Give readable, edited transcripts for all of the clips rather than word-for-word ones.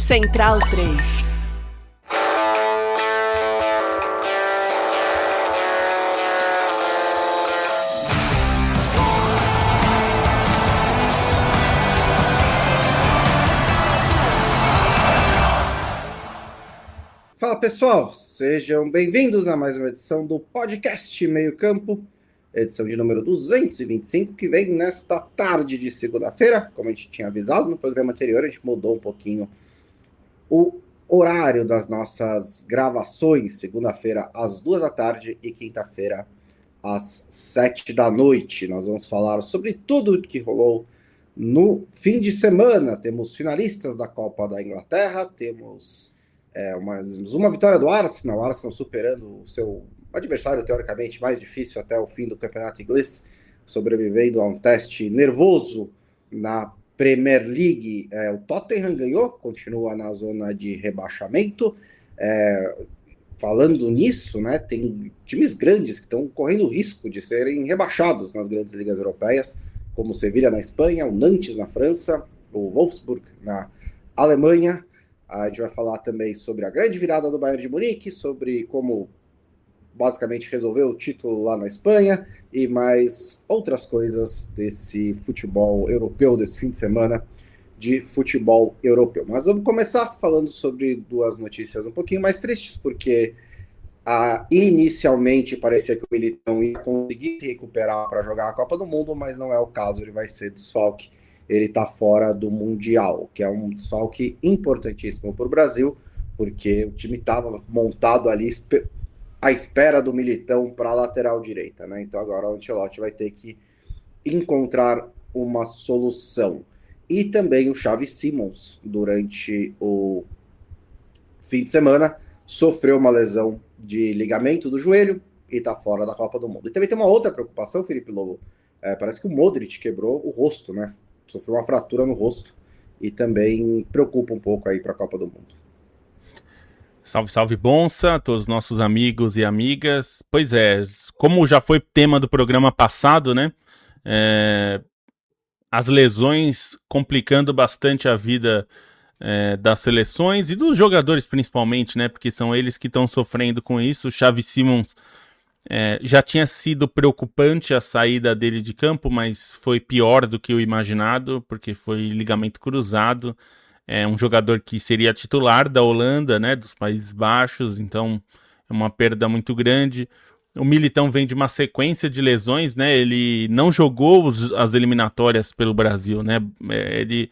Central 3. Fala pessoal, sejam bem-vindos a mais uma edição do podcast Meio Campo, edição de número 225, que vem nesta tarde de segunda-feira. Como a gente tinha avisado no programa anterior, a gente mudou um pouquinho o horário das nossas gravações, segunda-feira às 2 da tarde e quinta-feira às 7 da noite. Nós vamos falar sobre tudo o que rolou no fim de semana. Temos finalistas da Copa da Inglaterra, temos uma vitória do Arsenal, o Arsenal superando o seu adversário teoricamente mais difícil até o fim do campeonato inglês, sobrevivendo a um teste nervoso na Premier League. O Tottenham ganhou, continua na zona de rebaixamento. Falando nisso, né, tem times grandes que estão correndo o risco de serem rebaixados nas grandes ligas europeias, como o Sevilla na Espanha, o Nantes na França, o Wolfsburg na Alemanha. A gente vai falar também sobre a grande virada do Bayern de Munique, sobre como basicamente resolveu o título lá na Espanha e mais outras coisas desse futebol europeu, desse fim de semana de futebol europeu. Mas vamos começar falando sobre duas notícias um pouquinho mais tristes, porque inicialmente parecia que o Militão ia conseguir se recuperar para jogar a Copa do Mundo, mas não é o caso, ele vai ser desfalque. Ele está fora do Mundial, que é um desfalque importantíssimo para o Brasil, porque o time estava montado ali à espera do Militão para a lateral direita, né? Então agora o Ancelotti vai ter que encontrar uma solução. E também o Xavi Simons, durante o fim de semana, sofreu uma lesão de ligamento do joelho e está fora da Copa do Mundo. E também tem uma outra preocupação, Felipe Lobo. Parece que o Modric quebrou o rosto, né? Sofreu uma fratura no rosto e também preocupa um pouco aí para a Copa do Mundo. Salve, salve, Bonsa, todos os nossos amigos e amigas. Pois é, como já foi tema do programa passado, né? As lesões complicando bastante a vida das seleções e dos jogadores principalmente, né? Porque são eles que estão sofrendo com isso. O Xavi Simons já tinha sido preocupante a saída dele de campo, mas foi pior do que o imaginado, porque foi ligamento cruzado. É um jogador que seria titular da Holanda, né, dos Países Baixos, então é uma perda muito grande. O Militão vem de uma sequência de lesões, né, ele não jogou as eliminatórias pelo Brasil, né, ele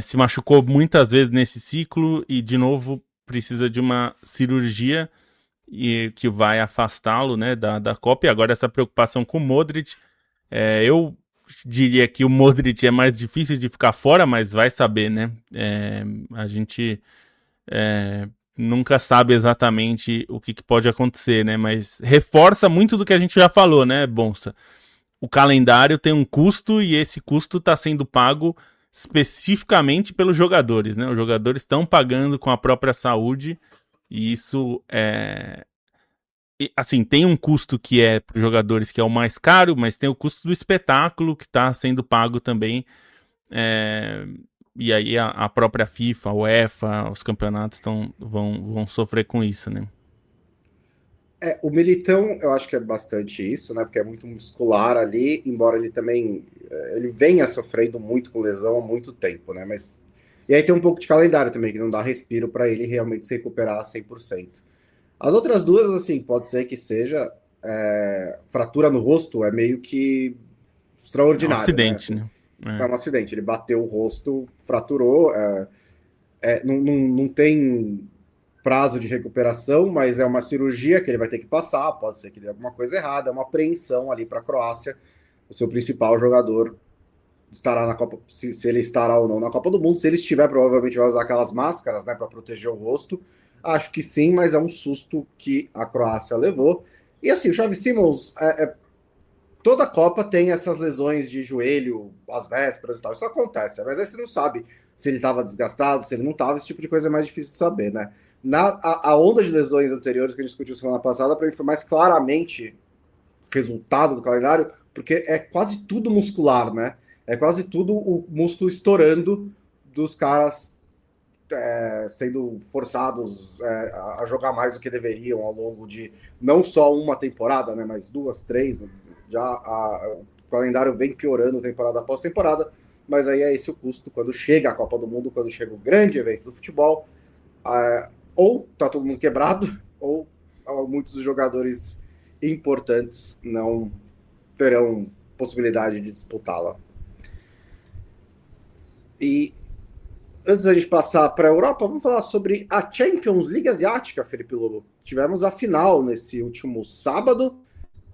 se machucou muitas vezes nesse ciclo e, de novo, precisa de uma cirurgia e que vai afastá-lo, né, da Copa. E agora essa preocupação com o Modric, eu diria que o Modric é mais difícil de ficar fora, mas vai saber, né? A gente nunca sabe exatamente o que pode acontecer, né? Mas reforça muito do que a gente já falou, né, Bonsa? O calendário tem um custo e esse custo está sendo pago especificamente pelos jogadores, né? Os jogadores estão pagando com a própria saúde. E isso assim, tem um custo que é para os jogadores que é o mais caro, mas tem o custo do espetáculo que está sendo pago também. E aí a própria FIFA, a UEFA, os campeonatos vão sofrer com isso, né? O Militão, eu acho que é bastante isso, né? Porque é muito muscular ali, embora ele também ele venha sofrendo muito com lesão há muito tempo, né? E aí tem um pouco de calendário também, que não dá respiro para ele realmente se recuperar a 100%. As outras duas, assim, pode ser que seja fratura no rosto, é meio que extraordinário, É um acidente, né? Assim, né? é um acidente, ele bateu o rosto, fraturou, não tem prazo de recuperação, mas é uma cirurgia que ele vai ter que passar, pode ser que dê alguma coisa errada, é uma apreensão ali para a Croácia, o seu principal jogador estará na Copa, se ele estará ou não na Copa do Mundo. Se ele estiver, provavelmente vai usar aquelas máscaras, né, para proteger o rosto. Acho que sim, mas é um susto que a Croácia levou. E assim, o Xavi Simons, toda a Copa tem essas lesões de joelho, às vésperas e tal. Isso acontece, mas aí você não sabe se ele estava desgastado, se ele não estava. Esse tipo de coisa é mais difícil de saber, né? A onda de lesões anteriores que a gente discutiu semana passada, para mim, foi mais claramente resultado do calendário, porque é quase tudo muscular, né? É quase tudo o músculo estourando dos caras sendo forçados a jogar mais do que deveriam ao longo de não só uma temporada, né, mas 2, 3. O calendário vem piorando temporada após temporada, mas aí é esse o custo quando chega a Copa do Mundo, quando chega o grande evento do futebol. Ou tá todo mundo quebrado, ou muitos dos jogadores importantes não terão possibilidade de disputá-la. E antes da gente passar para a Europa, vamos falar sobre a Champions League Asiática, Felipe Lobo. Tivemos a final nesse último sábado,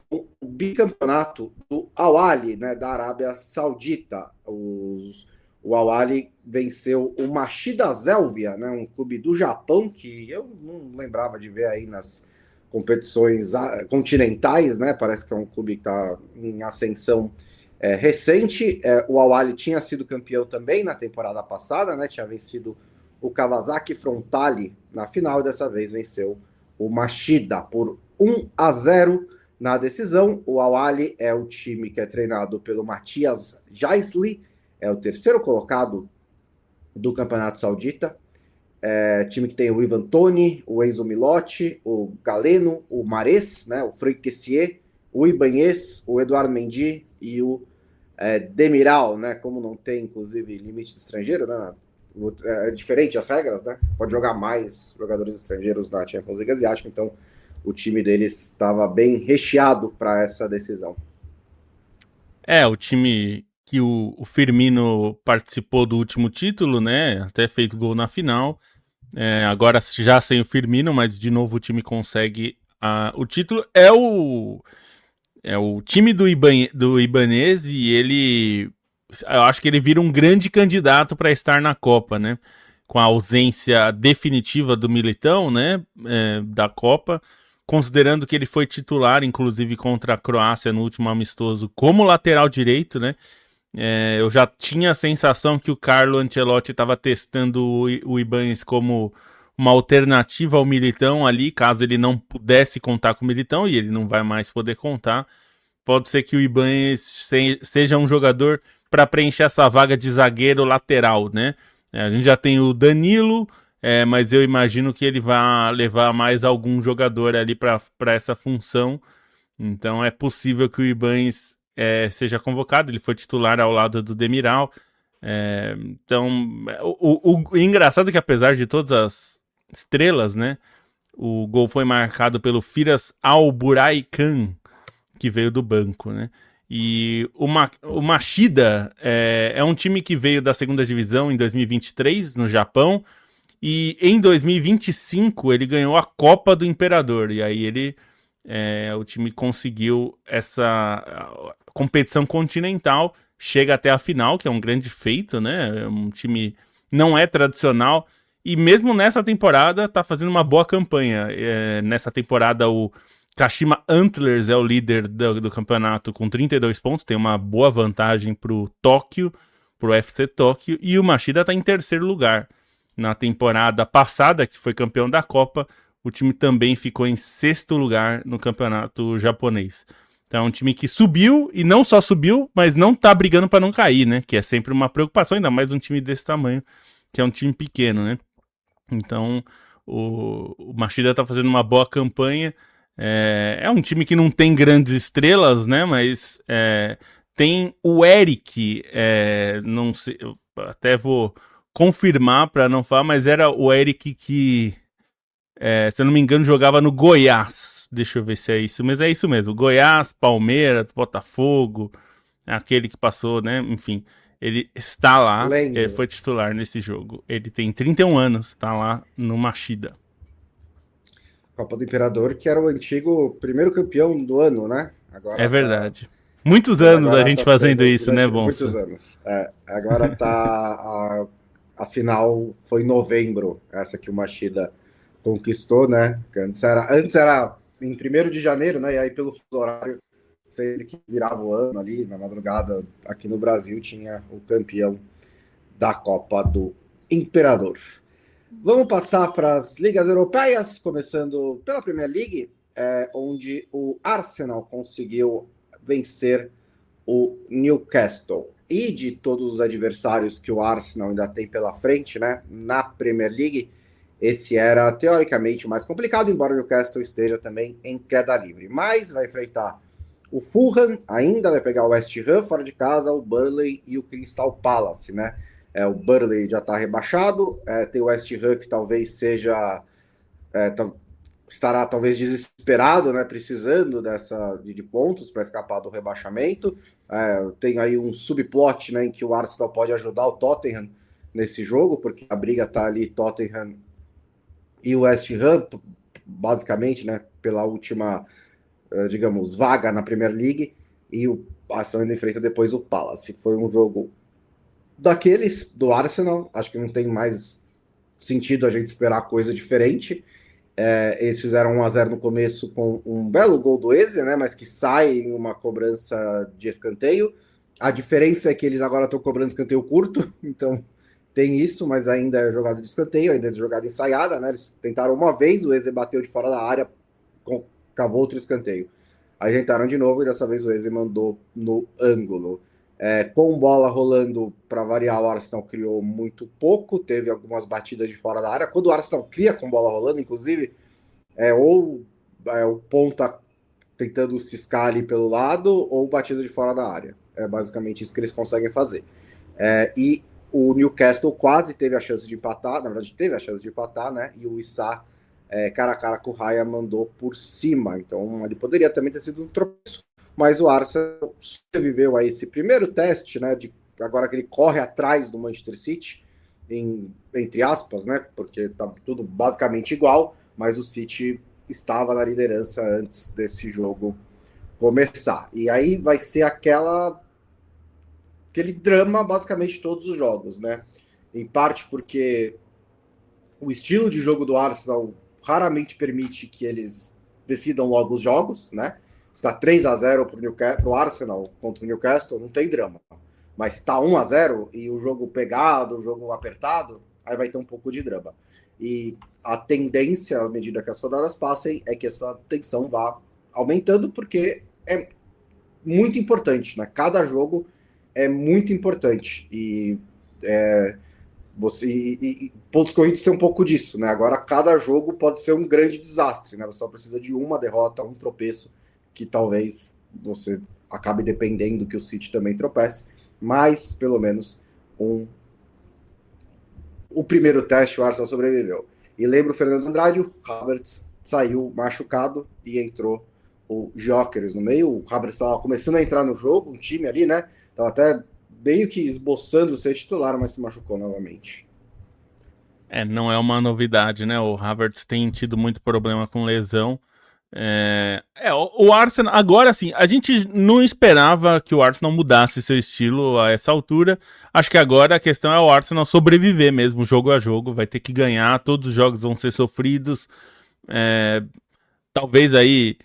com o bicampeonato do Al-Ahly, né, da Arábia Saudita. O Al-Ahly venceu o Machida Zelvia, né, um clube do Japão que eu não lembrava de ver aí nas competições continentais, né? Parece que é um clube que está em ascensão recente. O Al-Ahly tinha sido campeão também na temporada passada, né? Tinha vencido o Kawasaki Frontale na final e dessa vez venceu o Machida por 1-0 na decisão. O Al-Ahly é o time que é treinado pelo Matthias Jaisli, é o terceiro colocado do Campeonato Saudita. Time que tem o Ivan Toney, o Enzo Milotti, o Galeno, o Mahrez, né, o Franck Kessié, o Ibanez, o Eduardo Mendy e o Demiral, né? Como não tem, inclusive, limite de estrangeiro, né? É diferente as regras, né? Pode jogar mais jogadores estrangeiros na Champions League Asiática, então o time deles estava bem recheado para essa decisão. O time que o Firmino participou do último título, né? Até fez gol na final. Agora já sem o Firmino, mas de novo o time consegue o título. É o time do Ibanez e ele... Eu acho que ele vira um grande candidato para estar na Copa, né? Com a ausência definitiva do Militão, né? Da Copa. Considerando que ele foi titular, inclusive, contra a Croácia no último amistoso, como lateral direito, né? Eu já tinha a sensação que o Carlo Ancelotti estava testando o Ibanez como uma alternativa ao Militão ali, caso ele não pudesse contar com o Militão, e ele não vai mais poder contar. Pode ser que o Ibanez seja um jogador para preencher essa vaga de zagueiro lateral, né? A gente já tem o Danilo, mas eu imagino que ele vai levar mais algum jogador ali para essa função. Então é possível que o Ibanez seja convocado. Ele foi titular ao lado do Demiral. Então, o engraçado é que apesar de todas as estrelas, né, o gol foi marcado pelo Firas Al-Buraikan, que veio do banco, né? E o Machida é um time que veio da segunda divisão em 2023 no Japão, e em 2025 ele ganhou a Copa do Imperador, e aí o time conseguiu essa competição continental, chega até a final, que é um grande feito, né? Um time não é tradicional, e mesmo nessa temporada tá fazendo uma boa campanha. Nessa temporada o Kashima Antlers é o líder do campeonato com 32 pontos, tem uma boa vantagem pro FC Tóquio, e o Machida tá em terceiro lugar. Na temporada passada, que foi campeão da Copa, o time também ficou em sexto lugar no campeonato japonês. Então é um time que subiu, e não só subiu, mas não tá brigando para não cair, né? Que é sempre uma preocupação, ainda mais um time desse tamanho, que é um time pequeno, né? Então o Machida tá fazendo uma boa campanha. É um time que não tem grandes estrelas, né? Mas tem o Eric, não sei, eu até vou confirmar para não falar, mas era o Eric que, se eu não me engano, jogava no Goiás. Deixa eu ver se é isso, mas é isso mesmo. Goiás, Palmeiras, Botafogo, aquele que passou, né? Enfim, ele está lá, ele foi titular nesse jogo. Ele tem 31 anos, está lá no Machida. Copa do Imperador, que era o antigo primeiro campeão do ano, né? Agora é verdade. Muitos anos a gente fazendo isso, né, Bonso? Muitos anos. Agora tá... A final foi em novembro, essa que o Machida conquistou, né? Antes era em 1º de janeiro, né? E aí, pelo fuso horário, sempre que virava o ano ali, na madrugada, aqui no Brasil, tinha o campeão da Copa do Imperador. Vamos passar para as ligas europeias, começando pela Premier League, onde o Arsenal conseguiu vencer o Newcastle. e de todos os adversários que o Arsenal ainda tem pela frente, né, na Premier League, esse era teoricamente o mais complicado, embora o Newcastle esteja também em queda livre. Mas vai enfrentar o Fulham, ainda vai pegar o West Ham fora de casa, o Burnley e o Crystal Palace, né? O Burnley já está rebaixado, tem o West Ham que talvez seja... estará talvez desesperado, né, precisando de pontos para escapar do rebaixamento. Tem aí um subplot, né, em que o Arsenal pode ajudar o Tottenham nesse jogo, porque a briga está ali Tottenham e o West Ham, basicamente, né, pela última, digamos, vaga na Premier League, e o Arsenal ainda enfrenta depois o Palace. Foi um jogo daqueles do Arsenal, acho que não tem mais sentido a gente esperar coisa diferente. Eles fizeram 1-0 no começo com um belo gol do Eze, né, mas que sai em uma cobrança de escanteio. A diferença é que eles agora estão cobrando escanteio curto, então tem isso, mas ainda é jogada de escanteio, ainda é jogada ensaiada, né? Eles tentaram uma vez, o Eze bateu de fora da área, cavou outro escanteio. Aí tentaram de novo e dessa vez o Eze mandou no ângulo. Com bola rolando, para variar, o Arsenal criou muito pouco, teve algumas batidas de fora da área. Quando o Arsenal cria com bola rolando, inclusive, o ponta tentando ciscar ali pelo lado, ou batida de fora da área. É basicamente isso que eles conseguem fazer. E o Newcastle quase teve a chance de empatar, na verdade teve a chance de empatar, né? E o Issa, cara a cara com o Raya, mandou por cima. Então ele poderia também ter sido um tropeço. Mas o Arsenal sobreviveu a esse primeiro teste, né? Agora que ele corre atrás do Manchester City, entre aspas, né? Porque tá tudo basicamente igual, mas o City estava na liderança antes desse jogo começar. E aí vai ser aquele drama basicamente todos os jogos, né? Em parte porque o estilo de jogo do Arsenal raramente permite que eles decidam logo os jogos, né? Está 3-0 para o Arsenal contra o Newcastle, não tem drama. Mas está 1-0 e o jogo pegado, o jogo apertado, aí vai ter um pouco de drama. E a tendência, à medida que as rodadas passem, é que essa tensão vá aumentando, porque é muito importante, né? Cada jogo é muito importante. E pontos corridos tem um pouco disso, né? Agora, cada jogo pode ser um grande desastre, né? Você só precisa de uma derrota, um tropeço, que talvez você acabe dependendo que o City também tropece, mas pelo menos o primeiro teste o Arsenal sobreviveu. E lembra o Fernando Andrade, o Havertz saiu machucado e entrou o Gyökeres no meio. O Havertz estava começando a entrar no jogo, um time ali, né? Estava até meio que esboçando ser titular, mas se machucou novamente. Não é uma novidade, né? O Havertz tem tido muito problema com lesão. O Arsenal, agora sim, a gente não esperava que o Arsenal mudasse seu estilo a essa altura. Acho que agora a questão é o Arsenal sobreviver mesmo, jogo a jogo. Vai ter que ganhar, todos os jogos vão ser sofridos. Talvez aí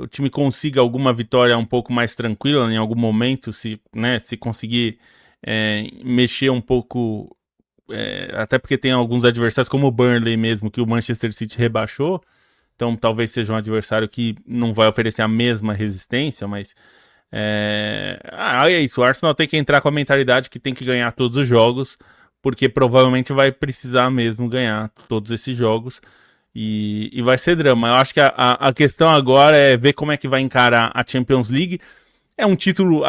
o time consiga alguma vitória um pouco mais tranquila em algum momento, se conseguir mexer um pouco, até porque tem alguns adversários como o Burnley mesmo, que o Manchester City rebaixou. Então talvez seja um adversário que não vai oferecer a mesma resistência, mas é isso, o Arsenal tem que entrar com a mentalidade que tem que ganhar todos os jogos, porque provavelmente vai precisar mesmo ganhar todos esses jogos, e vai ser drama. Eu acho que a questão agora é ver como é que vai encarar a Champions League. É um título...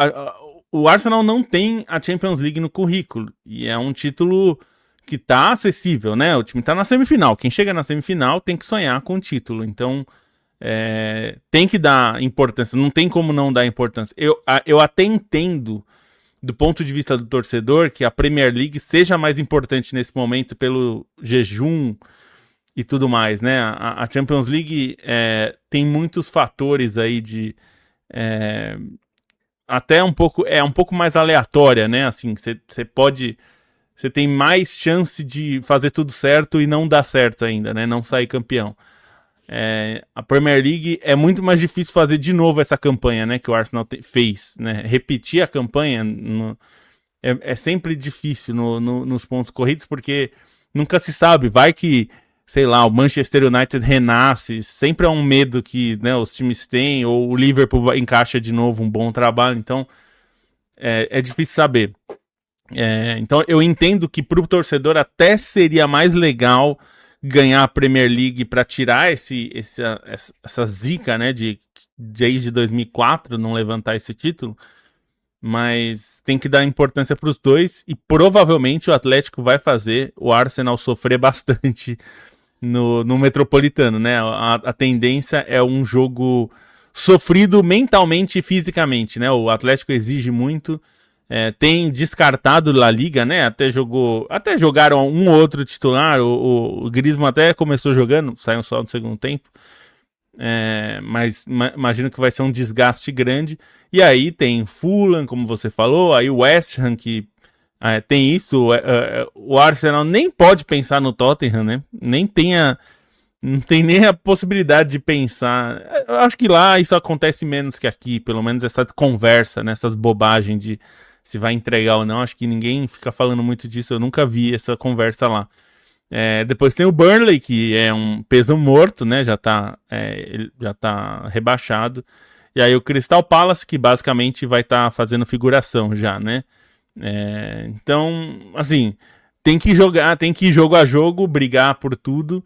O Arsenal não tem a Champions League no currículo, e é um título que tá acessível, né? O time tá na semifinal. Quem chega na semifinal tem que sonhar com o título. Então, tem que dar importância. Não tem como não dar importância. Eu até entendo, do ponto de vista do torcedor, que a Premier League seja mais importante nesse momento pelo jejum e tudo mais, né? A Champions League tem muitos fatores aí de... até um pouco mais aleatória, né? Assim, você pode... Você tem mais chance de fazer tudo certo e não dar certo ainda, né? Não sair campeão. A Premier League é muito mais difícil fazer de novo essa campanha, né? Que o Arsenal fez, né? Repetir a campanha é sempre difícil nos pontos corridos, porque nunca se sabe. Vai que, sei lá, o Manchester United renasce. Sempre é um medo que, né, os times têm. Ou o Liverpool encaixa de novo um bom trabalho. Então... é difícil saber. Então eu entendo que para o torcedor até seria mais legal ganhar a Premier League para tirar essa zica, né, desde 2004 não levantar esse título, mas tem que dar importância para os dois e provavelmente o Atlético vai fazer o Arsenal sofrer bastante no Metropolitano, né? A tendência é um jogo sofrido mentalmente e fisicamente, né? O Atlético exige muito. Tem descartado La Liga, né? Até jogaram um ou outro titular. O Griezmann até começou jogando, saiu só no segundo tempo. Mas imagino que vai ser um desgaste grande. E aí tem Fulham, como você falou, aí o West Ham que tem isso. O Arsenal nem pode pensar no Tottenham, né? Não tem nem a possibilidade de pensar. Eu acho que lá isso acontece menos que aqui, pelo menos essa conversa, né? Essas bobagens de se vai entregar ou não. Acho que ninguém fica falando muito disso. Eu nunca vi essa conversa lá. Depois tem o Burnley, que é um peso morto, né? Ele já tá rebaixado. E aí o Crystal Palace, que basicamente vai estar fazendo figuração já, né? Então, assim, tem que ir jogo a jogo, brigar por tudo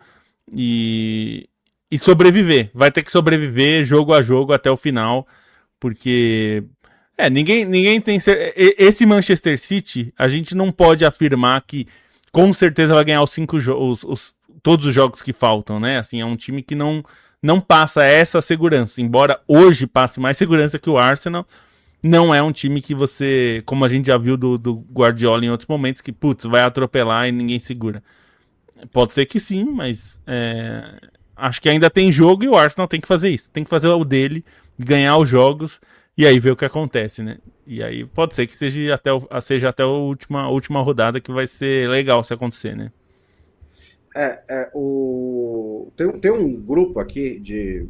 e sobreviver. Vai ter que sobreviver jogo a jogo até o final, porque ninguém tem esse Manchester City, a gente não pode afirmar que com certeza vai ganhar todos os jogos que faltam, né? Assim, é um time que não passa essa segurança, embora hoje passe mais segurança que o Arsenal. Não é um time que você, como a gente já viu do Guardiola em outros momentos, que, putz, vai atropelar e ninguém segura. Pode ser que sim, mas acho que ainda tem jogo e o Arsenal tem que fazer isso. Tem que fazer o dele, ganhar os jogos e aí ver o que acontece, né? E aí pode ser que seja até a última rodada que vai ser legal se acontecer, né? Tem um grupo aqui de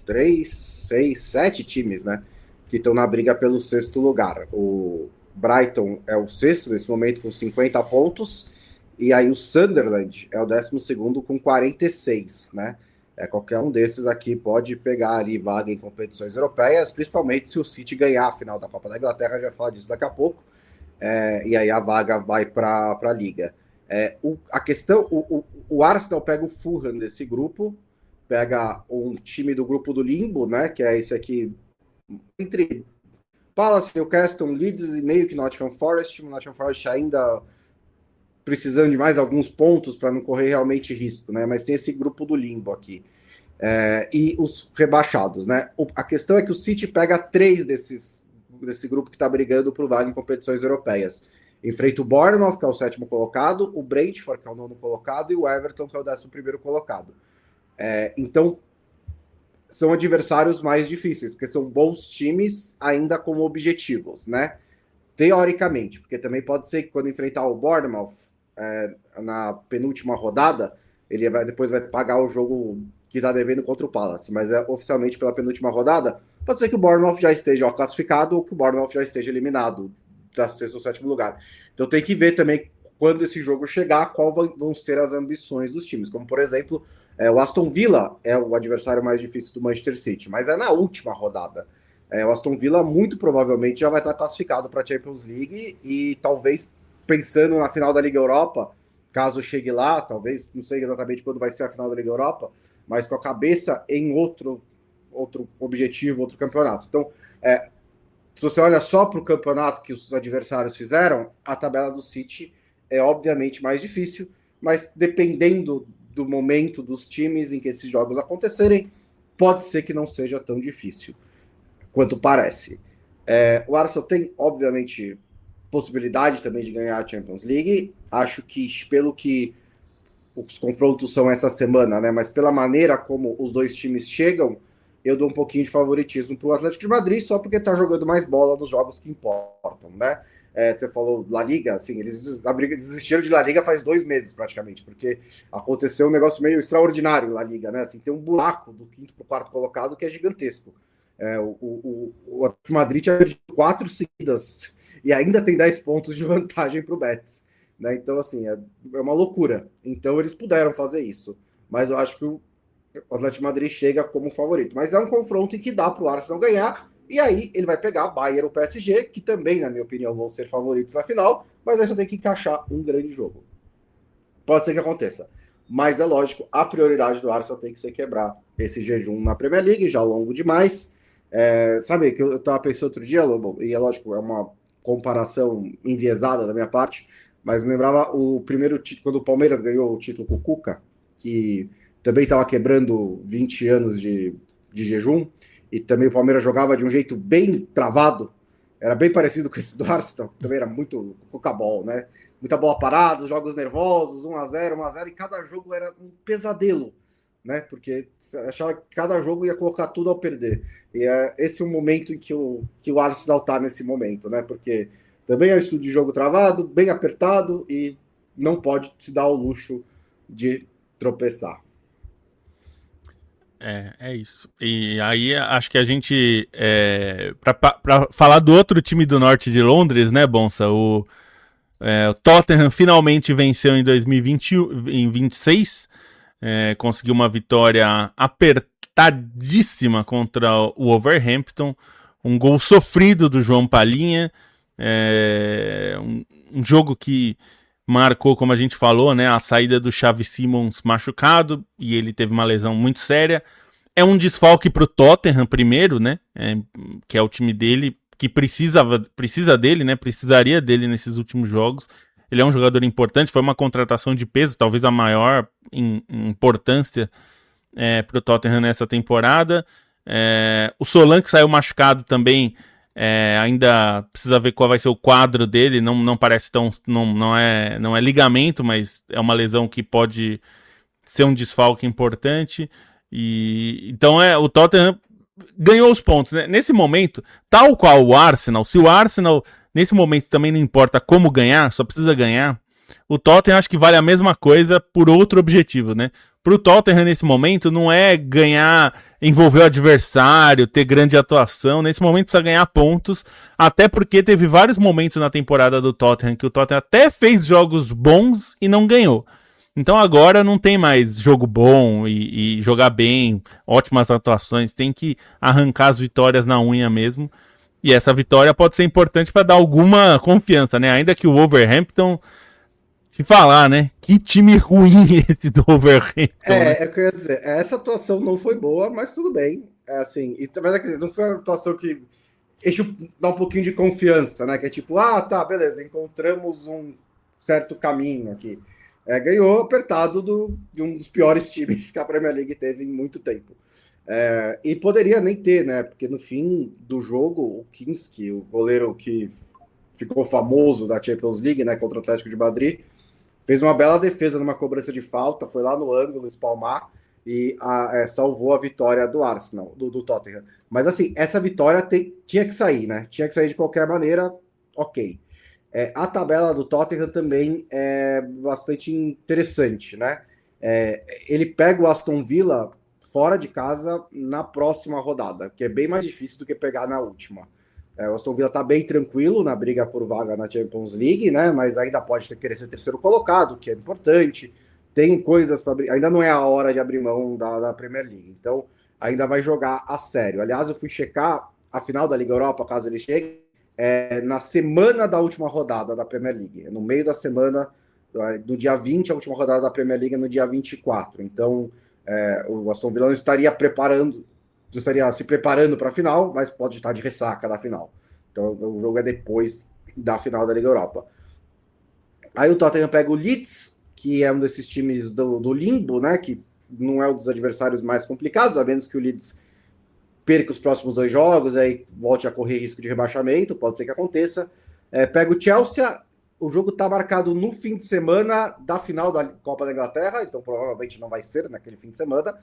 3, 6, 7 times, né? Que estão na briga pelo sexto lugar. O Brighton é o sexto nesse momento com 50 pontos, e aí o Sunderland é o 12º com 46, né? Qualquer um desses aqui pode pegar ali vaga em competições europeias, principalmente se o City ganhar a final da Copa da Inglaterra, a gente vai falar disso daqui a pouco, e aí a vaga vai para a Liga. A questão, o Arsenal pega o Fulham desse grupo, pega um time do grupo do Limbo, né? Que é esse aqui, entre Palace, Newcastle, Leeds e meio que Nottingham Forest. O Nottingham Forest ainda precisando de mais alguns pontos para não correr realmente risco, né? Mas tem esse grupo do limbo aqui. E os rebaixados, né? A questão é que o City pega 3 desse grupo que está brigando por vaga em competições europeias. Enfrenta o Bournemouth, que é o 7º colocado, o Brentford, que é o 9º colocado, e o Everton, que é o 11º colocado. Então, são adversários mais difíceis, porque são bons times ainda como objetivos, né? Teoricamente, porque também pode ser que quando enfrentar o Bournemouth na penúltima rodada, ele depois vai pagar o jogo que está devendo contra o Palace, mas oficialmente pela penúltima rodada, pode ser que o Bournemouth já esteja classificado ou que o Bournemouth já esteja eliminado da 6º ou 7º lugar. Então tem que ver também quando esse jogo chegar, qual vão ser as ambições dos times, como por exemplo, o Aston Villa é o adversário mais difícil do Manchester City, mas é na última rodada. O Aston Villa muito provavelmente já vai estar classificado para a Champions League e talvez pensando na final da Liga Europa, caso chegue lá, talvez, não sei exatamente quando vai ser a final da Liga Europa, mas com a cabeça em outro objetivo, outro campeonato. Então, se você olha só para o campeonato que os adversários fizeram, a tabela do City é obviamente mais difícil, mas dependendo do momento dos times em que esses jogos acontecerem, pode ser que não seja tão difícil quanto parece. O Arsenal tem, obviamente, possibilidade também de ganhar a Champions League. Acho que, pelo que os confrontos são essa semana, né? Mas pela maneira como os dois times chegam, eu dou um pouquinho de favoritismo para o Atlético de Madrid, só porque está jogando mais bola nos jogos que importam, né? Você falou La Liga, assim, eles desistiram de La Liga faz 2 meses praticamente, porque aconteceu um negócio meio extraordinário em La Liga, né? Assim, tem um buraco do 5º para o 4º colocado que é gigantesco. O Atlético de Madrid tinha perdido 4 seguidas e ainda tem 10 pontos de vantagem para o Betis, né? Então, assim, é uma loucura. Então, eles puderam fazer isso, mas eu acho que o Atlético de Madrid chega como favorito. Mas é um confronto em que dá para o Arsenal ganhar E aí ele vai pegar Bayern ou PSG, que também, na minha opinião, vão ser favoritos na final, mas aí só tem que encaixar um grande jogo. Pode ser que aconteça. Mas é lógico, a prioridade do Arsenal tem que ser quebrar esse jejum na Premier League, já longo demais. Sabe, que eu estava pensando outro dia, Lobo, e é lógico, é uma comparação enviesada da minha parte, mas me lembrava o primeiro título, quando o Palmeiras ganhou o título com o Cuca, que também estava quebrando 20 anos de jejum, e também o Palmeiras jogava de um jeito bem travado, era bem parecido com esse do Arsenal, também era muito cuca-ball, né? Muita bola parada, jogos nervosos, 1-0, 1-0, e cada jogo era um pesadelo, né? Porque você achava que cada jogo ia colocar tudo ao perder. E esse é o momento em que o Arsenal está nesse momento, né? Porque também é um estudo de jogo travado, bem apertado, e não pode se dar o luxo de tropeçar. É isso. E aí acho que a gente. Pra falar do outro time do norte de Londres, né, Bonsa? O Tottenham finalmente venceu em 2020, em 26. Conseguiu uma vitória apertadíssima contra o Wolverhampton. Um gol sofrido do João Palhinha. Um jogo que marcou, como a gente falou, né, a saída do Xavi Simons machucado, e ele teve uma lesão muito séria. É um desfalque para o Tottenham primeiro, né, que é o time dele, que precisa dele, né, precisaria dele nesses últimos jogos. Ele é um jogador importante, foi uma contratação de peso, talvez a maior em importância para o Tottenham nessa temporada. O Solanke saiu machucado também. Ainda precisa ver qual vai ser o quadro dele. Não parece tão. Não é ligamento, mas é uma lesão que pode ser um desfalque importante. Então o Tottenham ganhou os pontos, né? Nesse momento, tal qual o Arsenal, se o Arsenal nesse momento também não importa como ganhar, só precisa ganhar, o Tottenham acho que vale a mesma coisa por outro objetivo, né? Pro Tottenham nesse momento não é ganhar, envolver o adversário, ter grande atuação. Nesse momento precisa ganhar pontos, até porque teve vários momentos na temporada do Tottenham que o Tottenham até fez jogos bons e não ganhou. Então agora não tem mais jogo bom e jogar bem, ótimas atuações, tem que arrancar as vitórias na unha mesmo. E essa vitória pode ser importante para dar alguma confiança, né? Ainda que o Wolverhampton, se falar, né? Que time ruim esse do Wolverhampton. É o que eu ia dizer. Essa atuação não foi boa, mas tudo bem. Assim, mas não foi uma atuação que dá um pouquinho de confiança, né? Que é tipo, tá, beleza, encontramos um certo caminho aqui. Ganhou apertado de um dos piores times que a Premier League teve em muito tempo. E poderia nem ter, né? Porque no fim do jogo, o Kinski, o goleiro que ficou famoso da Champions League, né, contra o Atlético de Madrid, fez uma bela defesa numa cobrança de falta, foi lá no ângulo espalmar e salvou a vitória do Arsenal, do Tottenham. Mas assim, essa vitória tinha que sair, né? Tinha que sair de qualquer maneira, ok. A tabela do Tottenham também é bastante interessante, né? Ele pega o Aston Villa fora de casa na próxima rodada, que é bem mais difícil do que pegar na última. O Aston Villa tá bem tranquilo na briga por vaga na Champions League, né? Mas ainda pode querer ser terceiro colocado, que é importante. Tem coisas para abrir. Ainda não é a hora de abrir mão da Premier League. Então, ainda vai jogar a sério. Aliás, eu fui checar a final da Liga Europa, caso ele chegue, na semana da última rodada da Premier League. No meio da semana, do dia 20, a última rodada da Premier League é no dia 24. Então, o Aston Villa não estaria se preparando para a final, mas pode estar de ressaca da final. Então o jogo é depois da final da Liga Europa. Aí o Tottenham pega o Leeds, que é um desses times do limbo, né? Que não é um dos adversários mais complicados, a menos que o Leeds perca os próximos 2 jogos, aí volte a correr risco de rebaixamento, pode ser que aconteça. Pega o Chelsea, o jogo está marcado no fim de semana da final da Copa da Inglaterra, então provavelmente não vai ser naquele fim de semana.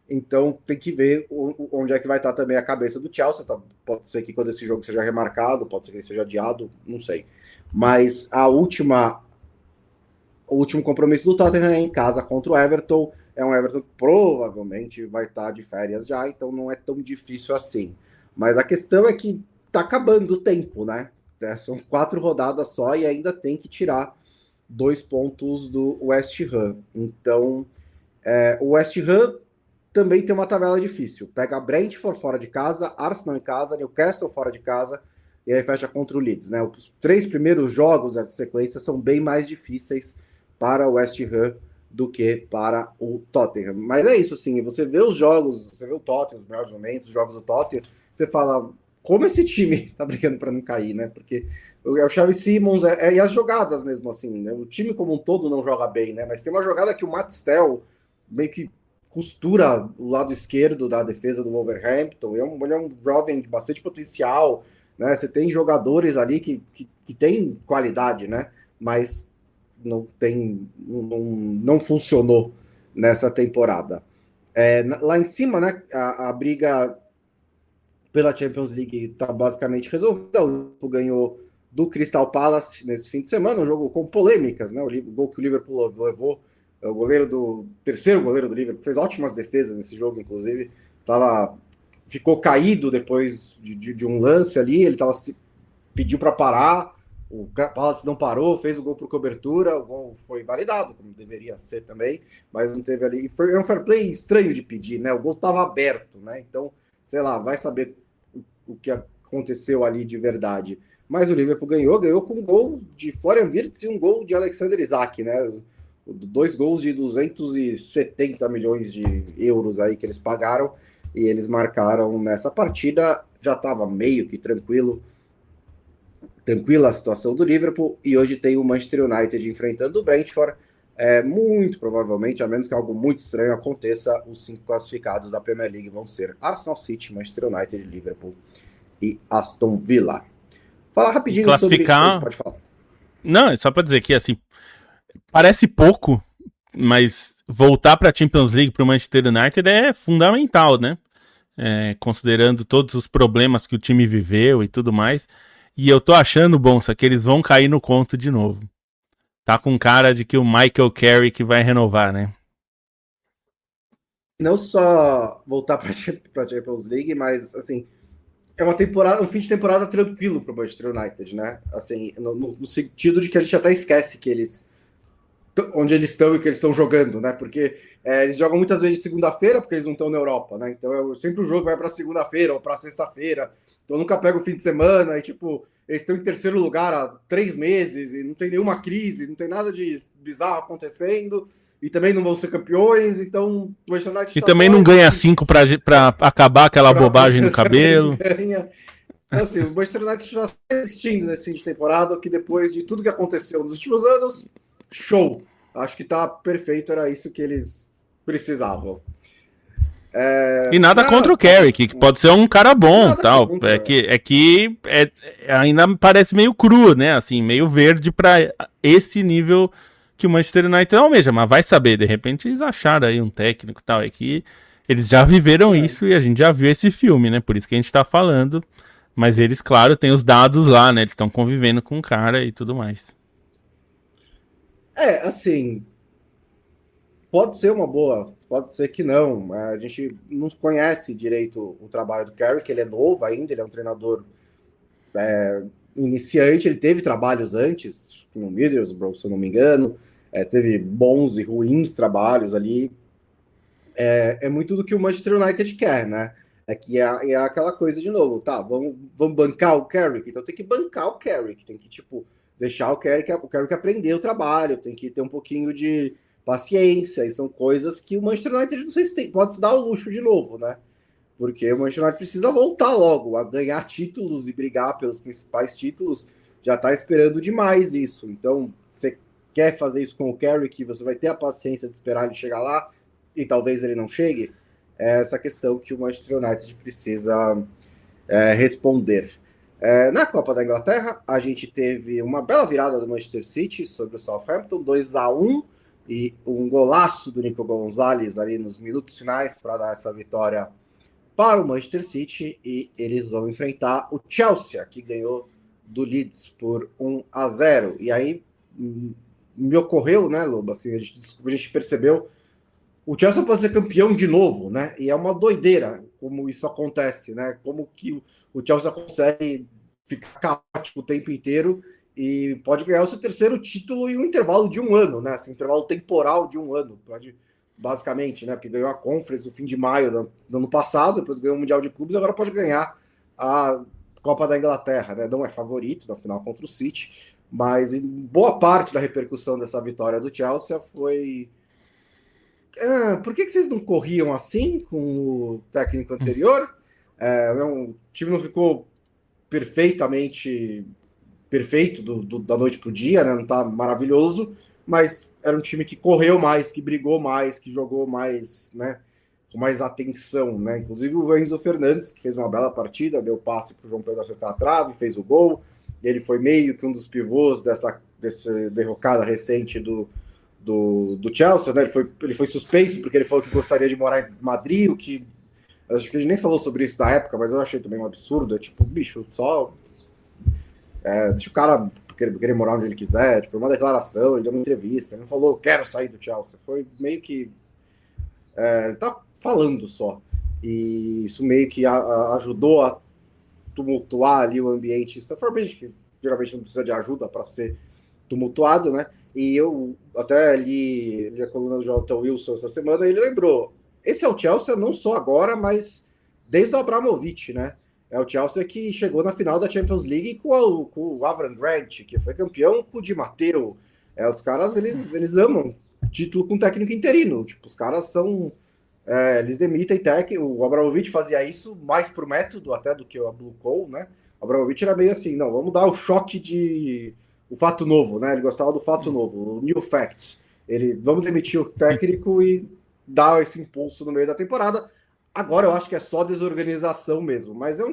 Então tem que ver onde é que vai estar também a cabeça do Chelsea. Então, pode ser que quando esse jogo seja remarcado, pode ser que ele seja adiado, não sei. Mas o último compromisso do Tottenham é em casa contra o Everton. É um Everton que provavelmente vai estar de férias já, então não é tão difícil assim. Mas a questão é que tá acabando o tempo, né? São 4 rodadas só e ainda tem que tirar 2 pontos do West Ham. Então, o West Ham também tem uma tabela difícil. Pega Brentford fora de casa, Arsenal em casa, Newcastle fora de casa, e aí fecha contra o Leeds, né? Os 3 primeiros jogos dessa sequência são bem mais difíceis para o West Ham do que para o Tottenham. Mas é isso, assim, você vê os jogos, você vê o Tottenham, os melhores momentos, os jogos do Tottenham, você fala, como esse time tá brigando para não cair, né? Porque é o Xavi Simons, e as jogadas mesmo, assim, né? O time como um todo não joga bem, né? Mas tem uma jogada que o Matt Stell meio que costura o lado esquerdo da defesa do Wolverhampton, ele é um jovem de bastante potencial, né? Você tem jogadores ali que têm qualidade, né? Mas não funcionou nessa temporada. Lá em cima, né? A briga pela Champions League está basicamente resolvida. O Liverpool ganhou do Crystal Palace nesse fim de semana, um jogo com polêmicas, né? O gol que o Liverpool levou, o terceiro goleiro do Liverpool, fez ótimas defesas nesse jogo, inclusive, ficou caído depois de um lance ali, ele pediu para parar, o Palace não parou, fez o gol por cobertura, o gol foi validado, como deveria ser também, mas não teve ali. Foi um fair play estranho de pedir, né? O gol estava aberto, né? Então, sei lá, vai saber o que aconteceu ali de verdade. Mas o Liverpool ganhou com um gol de Florian Wirtz e um gol de Alexander Isak, né? 2 gols de 270 milhões de euros aí que eles pagaram e eles marcaram nessa partida. Já estava meio que tranquila a situação do Liverpool, e hoje tem o Manchester United enfrentando o Brentford. Muito provavelmente, a menos que algo muito estranho aconteça, os 5 classificados da Premier League vão ser Arsenal, City, Manchester United, Liverpool e Aston Villa. Fala rapidinho classificar... Pode falar. Não, é só para dizer que, assim, parece pouco, mas voltar para a Champions League para o Manchester United é fundamental, né? Considerando todos os problemas que o time viveu e tudo mais. E eu tô achando, Bonsa, que eles vão cair no conto de novo. Tá com cara de que o Michael Carrick vai renovar, né? Não só voltar para a Champions League, mas, assim, é um fim de temporada tranquilo para o Manchester United, né? Assim, no sentido de que a gente até esquece que onde eles estão e que eles estão jogando, né? Porque eles jogam muitas vezes de segunda-feira, porque eles não estão na Europa, né? Então sempre o jogo vai para segunda-feira ou para sexta-feira. Então nunca pega o fim de semana e, tipo, eles estão em terceiro lugar há 3 meses e não tem nenhuma crise, não tem nada de bizarro acontecendo e também não vão ser campeões. Então o Manchester United e também não ganha 5 para acabar aquela bobagem no cabelo. Então, assim, o Manchester United está assistindo nesse fim de temporada, que depois de tudo que aconteceu nos últimos anos, show. Acho que tá perfeito, era isso que eles precisavam. E nada contra o Carrick, que pode ser um cara bom, tal. Contra, que ainda me parece meio cru, né? Assim, meio verde para esse nível que o Manchester United almeja. Mas vai saber, de repente eles acharam aí um técnico e tal. É que eles já viveram isso e a gente já viu esse filme, né? Por isso que a gente tá falando. Mas eles, claro, têm os dados lá, né? Eles estão convivendo com o cara e tudo mais. Assim, pode ser uma boa, pode ser que não. A gente não conhece direito o trabalho do Carrick, ele é novo ainda, ele é um treinador iniciante, ele teve trabalhos antes, no Middlesbrough, se eu não me engano, teve bons e ruins trabalhos ali. É muito do que o Manchester United quer, né? É aquela coisa de novo, tá? Vamos bancar o Carrick, então tem que bancar o Carrick, tem que, tipo, deixar o Carrick aprender o trabalho, tem que ter um pouquinho de paciência, e são coisas que o Manchester United não sei se pode se dar o luxo de novo, né? Porque o Manchester United precisa voltar logo a ganhar títulos e brigar pelos principais títulos, já tá esperando demais isso. Então, você quer fazer isso com o Carrick, você vai ter a paciência de esperar ele chegar lá, e talvez ele não chegue. É essa questão que o Manchester United precisa responder. Na Copa da Inglaterra, a gente teve uma bela virada do Manchester City sobre o Southampton, 2-1, e um golaço do Nico Gonzalez ali nos minutos finais para dar essa vitória para o Manchester City, e eles vão enfrentar o Chelsea, que ganhou do Leeds por 1-0. E aí me ocorreu, né, Lobo? Assim, a gente percebeu, o Chelsea pode ser campeão de novo, né? E é uma doideira como isso acontece, né? Como que o Chelsea consegue ficar caótico o tempo inteiro e pode ganhar o seu terceiro título em um intervalo de 1 ano, né? Assim, um intervalo temporal de 1 ano. basicamente, né? Porque ganhou a Conference no fim de maio do ano passado, depois ganhou o Mundial de Clubes, agora pode ganhar a Copa da Inglaterra, né? Não é favorito na final contra o City, mas boa parte da repercussão dessa vitória do Chelsea foi por que vocês não corriam assim com o técnico anterior? O time não ficou perfeitamente perfeito da noite para o dia, né? Não tá maravilhoso, mas era um time que correu mais, que brigou mais, que jogou mais, né? Com mais atenção, né? Inclusive o Enzo Fernandes, que fez uma bela partida, deu passe para o João Pedro acertar a trave, fez o gol. Ele foi meio que um dos pivôs dessa derrocada recente do Chelsea, né? Ele foi suspenso porque ele falou que gostaria de morar em Madrid, o que acho que a gente nem falou sobre isso na época, mas eu achei também um absurdo. É tipo, bicho, só deixa o cara querer morar onde ele quiser, tipo, uma declaração, ele deu uma entrevista, ele não falou, quero sair do Chelsea. Foi meio que ele tá falando só. E isso meio que ajudou a tumultuar ali o ambiente Stamford Bridge, que geralmente não precisa de ajuda para ser tumultuado, né? E eu até li a coluna do Jonathan Wilson essa semana, e ele lembrou, esse é o Chelsea não só agora, mas desde o Abramovich, né? É o Chelsea que chegou na final da Champions League com o Avram Grant, que foi campeão com o Di Matteo. Os caras, eles amam título com técnico interino. Tipo, os caras são... eles demitem técnico. O Abramovich fazia isso mais por método até do que o Blue Call, né? O Abramovich era meio assim, não, vamos dar o choque o fato novo, né? Ele gostava do fato novo, o new facts. Vamos demitir o técnico e dar esse impulso no meio da temporada. Agora eu acho que é só desorganização mesmo, mas é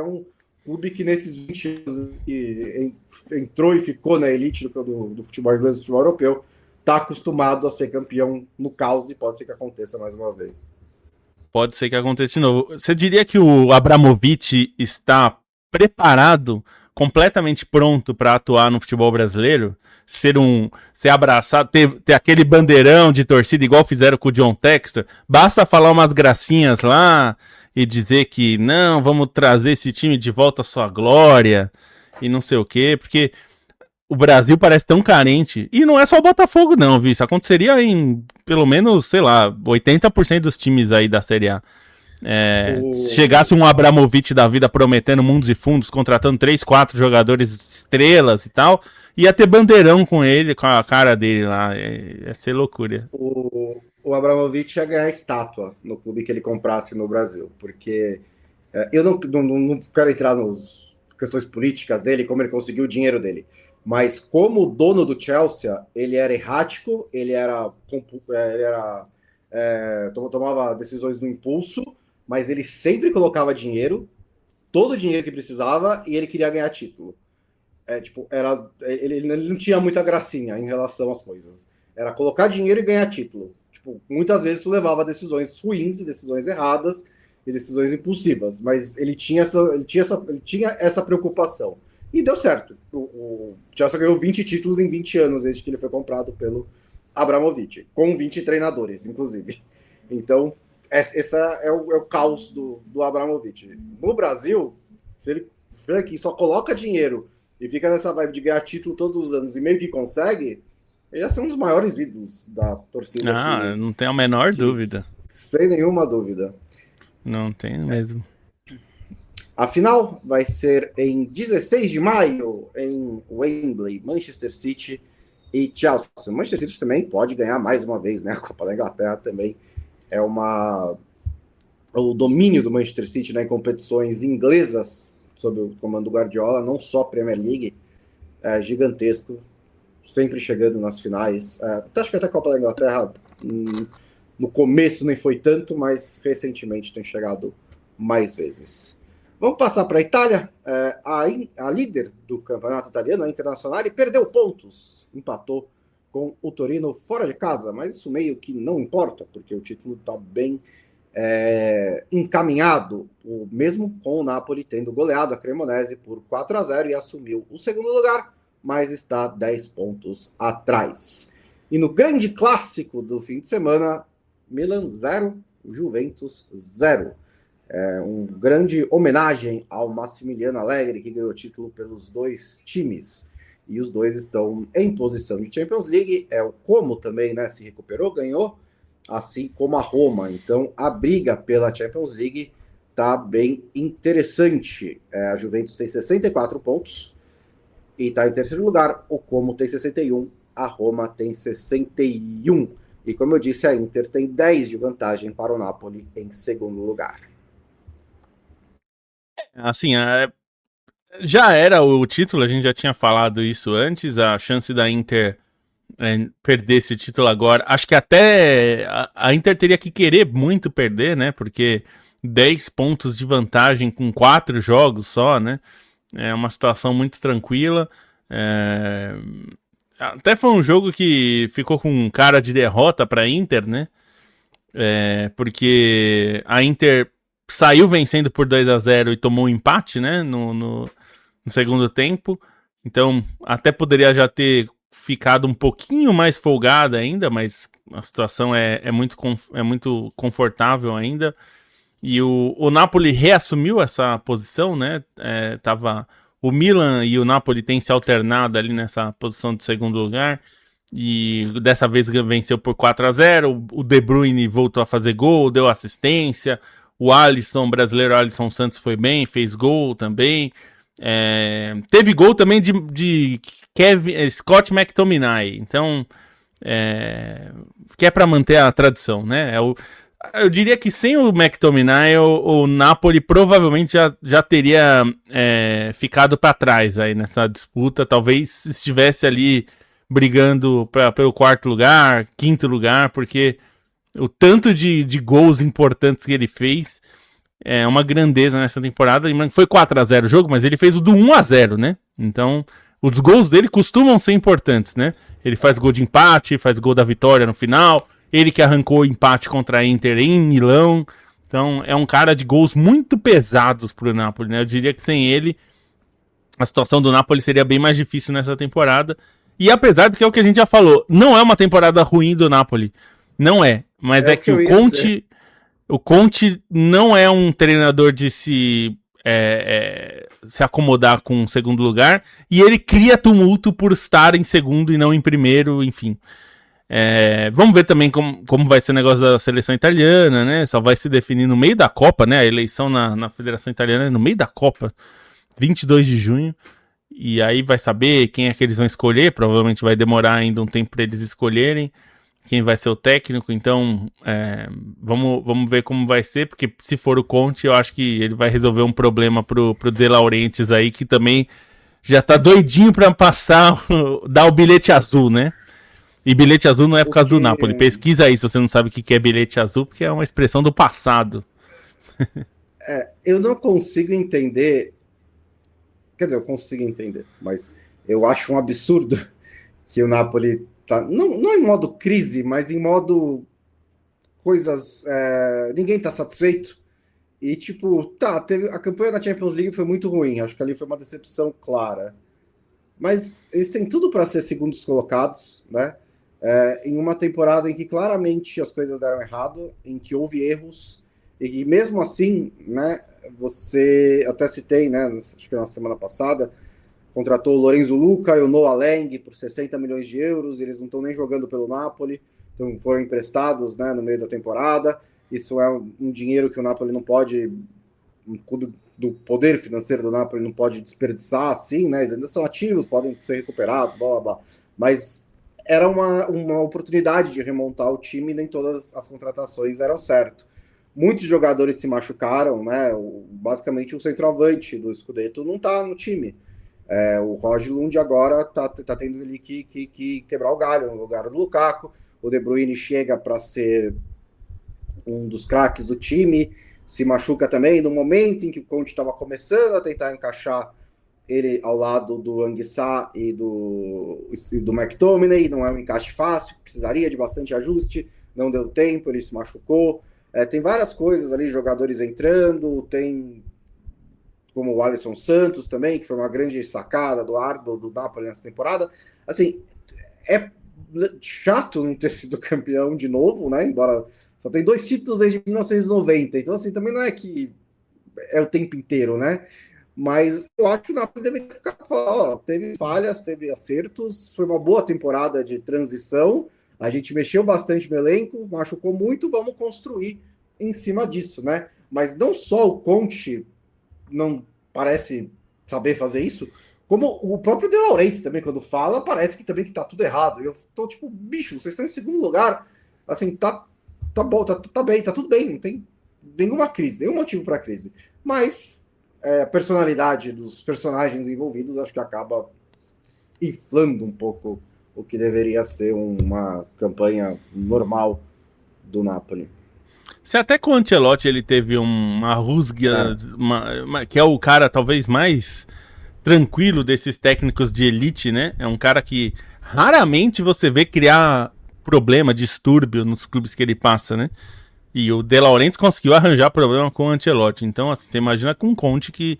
um clube que nesses 20 anos que entrou e ficou na elite do futebol inglês, do futebol europeu, está acostumado a ser campeão no caos e pode ser que aconteça mais uma vez. Pode ser que aconteça de novo. Você diria que o Abramovich está preparado, completamente pronto para atuar no futebol brasileiro? Ser abraçado, ter aquele bandeirão de torcida igual fizeram com o John Textor? Basta falar umas gracinhas lá e dizer que não, vamos trazer esse time de volta à sua glória e não sei o quê, porque o Brasil parece tão carente. E não é só o Botafogo, não, viu? Isso aconteceria em, pelo menos, sei lá, 80% dos times aí da Série A. Se chegasse um Abramovich da vida prometendo mundos e fundos, contratando 3, 4 jogadores estrelas e tal, ia ter bandeirão com ele, com a cara dele lá. Ia ser loucura. O Abramovich ia ganhar estátua no clube que ele comprasse no Brasil, porque eu não quero entrar nas questões políticas dele, como ele conseguiu o dinheiro dele. Mas como dono do Chelsea, ele era errático, tomava decisões no impulso, mas ele sempre colocava dinheiro, todo o dinheiro que precisava, e ele queria ganhar título. Ele não tinha muita gracinha em relação às coisas. Era colocar dinheiro e ganhar título. Tipo, muitas vezes isso levava a decisões ruins, e decisões erradas e decisões impulsivas, mas ele tinha essa preocupação. E deu certo. O Chelsea ganhou 20 títulos em 20 anos desde que ele foi comprado pelo Abramovich, com 20 treinadores, inclusive. Então, esse é o caos do Abramovich. No Brasil, se ele aqui só coloca dinheiro e fica nessa vibe de ganhar título todos os anos e meio que consegue, ele ia ser um dos maiores ídolos da torcida. Não tem a menor dúvida. Sem nenhuma dúvida. Não tem mesmo. A final vai ser em 16 de maio, em Wembley, Manchester City e Chelsea. O Manchester City também pode ganhar mais uma vez, né? A Copa da Inglaterra também é o domínio do Manchester City, né, em competições inglesas, sob o comando do Guardiola, não só Premier League, é gigantesco, sempre chegando nas finais. Acho que até a Copa da Inglaterra, no começo nem foi tanto, mas recentemente tem chegado mais vezes. Vamos passar para a Itália. A líder do campeonato italiano, a Internazionale, perdeu pontos, empatou com o Torino fora de casa, mas isso meio que não importa, porque o título está bem encaminhado, mesmo com o Napoli tendo goleado a Cremonese por 4-0 e assumiu o segundo lugar, mas está 10 pontos atrás. E no grande clássico do fim de semana, Milan 0, Juventus 0. Um grande homenagem ao Massimiliano Allegri, que ganhou o título pelos dois times. E os dois estão em posição de Champions League. O Como também, né, se recuperou, ganhou assim como a Roma. Então, a briga pela Champions League tá bem interessante. A Juventus tem 64 pontos e está em terceiro lugar. O Como tem 61, a Roma tem 61. E como eu disse, a Inter tem 10 de vantagem para o Napoli em segundo lugar. Assim, já era o título, a gente já tinha falado isso antes, a chance da Inter perder esse título agora. Acho que até a Inter teria que querer muito perder, né? Porque 10 pontos de vantagem com 4 jogos só, né? É uma situação muito tranquila. Até foi um jogo que ficou com cara de derrota para a Inter, né? Porque a Inter saiu vencendo por 2-0 e tomou um empate, né? No segundo tempo. Então, até poderia já ter ficado um pouquinho mais folgada ainda, mas a situação é muito confortável ainda. E o Napoli reassumiu essa posição, né? O Milan e o Napoli têm se alternado ali nessa posição de segundo lugar. E dessa vez venceu por 4-0. O De Bruyne voltou a fazer gol, deu assistência. O Alisson, brasileiro Alisson Santos, foi bem, fez gol também. Teve gol também de Scott McTominay. Então, que é para manter a tradição, né? Eu diria que sem o McTominay, o Napoli provavelmente já teria ficado para trás aí nessa disputa. Talvez estivesse ali brigando pelo quarto lugar, quinto lugar, porque o tanto de gols importantes que ele fez é uma grandeza nessa temporada. Foi 4-0 o jogo, mas ele fez o do 1-0, né? Então, os gols dele costumam ser importantes, né? Ele faz gol de empate, faz gol da vitória no final. Ele que arrancou o empate contra a Inter em Milão. Então, é um cara de gols muito pesados pro Napoli, né? Eu diria que sem ele, a situação do Napoli seria bem mais difícil nessa temporada. E apesar do que é o que a gente já falou, não é uma temporada ruim do Napoli. Não é. Mas é que o Conte não é um treinador de se acomodar com o segundo lugar. E ele cria tumulto por estar em segundo e não em primeiro, enfim. Vamos ver também como vai ser o negócio da seleção italiana, né? Só vai se definir no meio da Copa, né? A eleição na Federação Italiana é no meio da Copa, 22 de junho. E aí vai saber quem é que eles vão escolher. Provavelmente vai demorar ainda um tempo para eles escolherem quem vai ser o técnico. Então, vamos ver como vai ser, porque se for o Conte, eu acho que ele vai resolver um problema pro De Laurentiis aí, que também já tá doidinho para passar, dar o bilhete azul, né? E bilhete azul não é por causa do Napoli. Pesquisa aí se você não sabe o que é bilhete azul, porque é uma expressão do passado. Eu não consigo entender. Quer dizer, eu consigo entender, mas eu acho um absurdo que o Napoli tá. Não em modo crise, mas em modo coisas. Ninguém tá satisfeito. E, tipo, a campanha da Champions League foi muito ruim. Acho que ali foi uma decepção clara. Mas eles têm tudo para ser segundos colocados, né? Em uma temporada em que claramente as coisas deram errado, em que houve erros, e que mesmo assim, né, você até citei, né, acho que na semana passada, contratou o Lorenzo Luca e o Noah Lang por 60 milhões de euros, e eles não estão nem jogando pelo Napoli, então foram emprestados, né, no meio da temporada. Isso é um dinheiro que o Napoli não pode, um clube do poder financeiro do Napoli não pode desperdiçar assim, né, eles ainda são ativos, podem ser recuperados, blá blá blá, mas era uma oportunidade de remontar o time, nem todas as contratações deram certo. Muitos jogadores se machucaram, né? Basicamente o centroavante do Scudetto não tá no time. O Højlund agora tá tendo ele que quebrar o galho no lugar do Lukaku. O De Bruyne chega para ser um dos craques do time, se machuca também no momento em que o Conte estava começando a tentar encaixar ele ao lado do Anguissa e do McTominay. Não é um encaixe fácil, precisaria de bastante ajuste, não deu tempo, ele se machucou. Tem várias coisas ali, jogadores entrando, tem como o Alisson Santos também, que foi uma grande sacada do Napoli nessa temporada. Assim, é chato não ter sido campeão de novo, né? Embora só tem 2 títulos desde 1990, então assim, também não é que é o tempo inteiro, né? Mas eu acho que o Napoli deveria ficar teve falhas, teve acertos, foi uma boa temporada de transição. A gente mexeu bastante no elenco, machucou muito, vamos construir em cima disso, né? Mas não só o Conte não parece saber fazer isso, como o próprio De Laurentiis também, quando fala, parece que também que tá tudo errado. Eu tô tipo, bicho, vocês estão em segundo lugar, assim, tá bom, tá bem, tá tudo bem, não tem nenhuma crise, nenhum motivo para crise. Mas a personalidade dos personagens envolvidos acho que acaba inflando um pouco o que deveria ser uma campanha normal do Napoli. Se até com o Ancelotti ele teve uma rusga, que é o cara talvez mais tranquilo desses técnicos de elite, né? É um cara que raramente você vê criar problema, distúrbio nos clubes que ele passa, né? E o De Laurentiis conseguiu arranjar problema com o Ancelotti. Então, assim, você imagina com o Conte que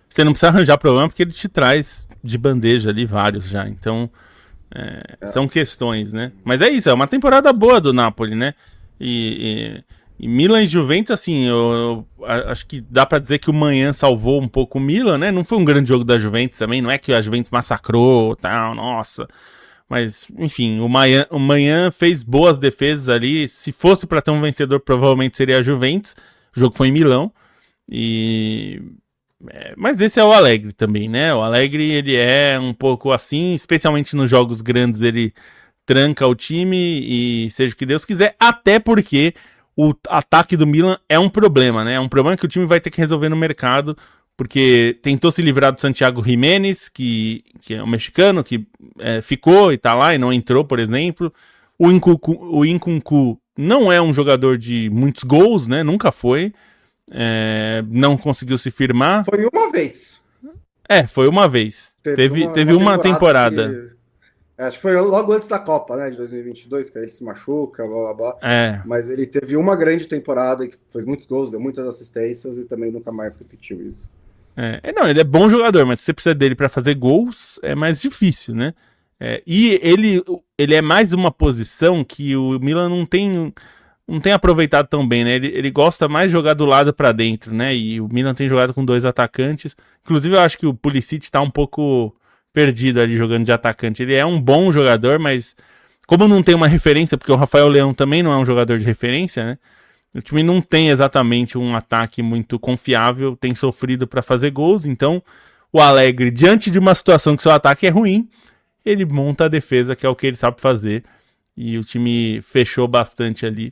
você não precisa arranjar problema porque ele te traz de bandeja ali vários já. Então, são questões, né? Mas é isso, é uma temporada boa do Napoli, né? E Milan e Juventus, assim, eu acho que dá pra dizer que o Manhã salvou um pouco o Milan, né? Não foi um grande jogo da Juventus também, não é que a Juventus massacrou, tal, nossa. Mas, enfim, o Manhã fez boas defesas ali. Se fosse pra ter um vencedor, provavelmente seria a Juventus. O jogo foi em Milão. Mas esse é o Allegri também, né? O Allegri, ele é um pouco assim, especialmente nos jogos grandes, ele tranca o time e seja o que Deus quiser, até porque o ataque do Milan é um problema, né? É um problema que o time vai ter que resolver no mercado, porque tentou se livrar do Santiago Jiménez, que é um mexicano, que ficou e tá lá e não entrou, por exemplo. O Nkunku não é um jogador de muitos gols, né? Nunca foi. Não conseguiu se firmar. Foi uma vez. Foi uma vez. Teve uma temporada. Acho que foi logo antes da Copa, né, de 2022, que aí ele se machuca, blá, blá, blá. Mas ele teve uma grande temporada, que fez muitos gols, deu muitas assistências e também nunca mais repetiu isso. Não, ele é bom jogador, mas se você precisa dele para fazer gols, é mais difícil, né? E ele é mais uma posição que o Milan não tem aproveitado tão bem, né? Ele gosta mais de jogar do lado para dentro, né? E o Milan tem jogado com 2 atacantes. Inclusive, eu acho que o Pulisic tá um pouco perdido ali jogando de atacante. Ele é um bom jogador, mas como não tem uma referência, porque o Rafael Leão também não é um jogador de referência, né? O time não tem exatamente um ataque muito confiável, tem sofrido para fazer gols, então o Allegri, diante de uma situação que seu ataque é ruim, ele monta a defesa, que é o que ele sabe fazer, e o time fechou bastante ali.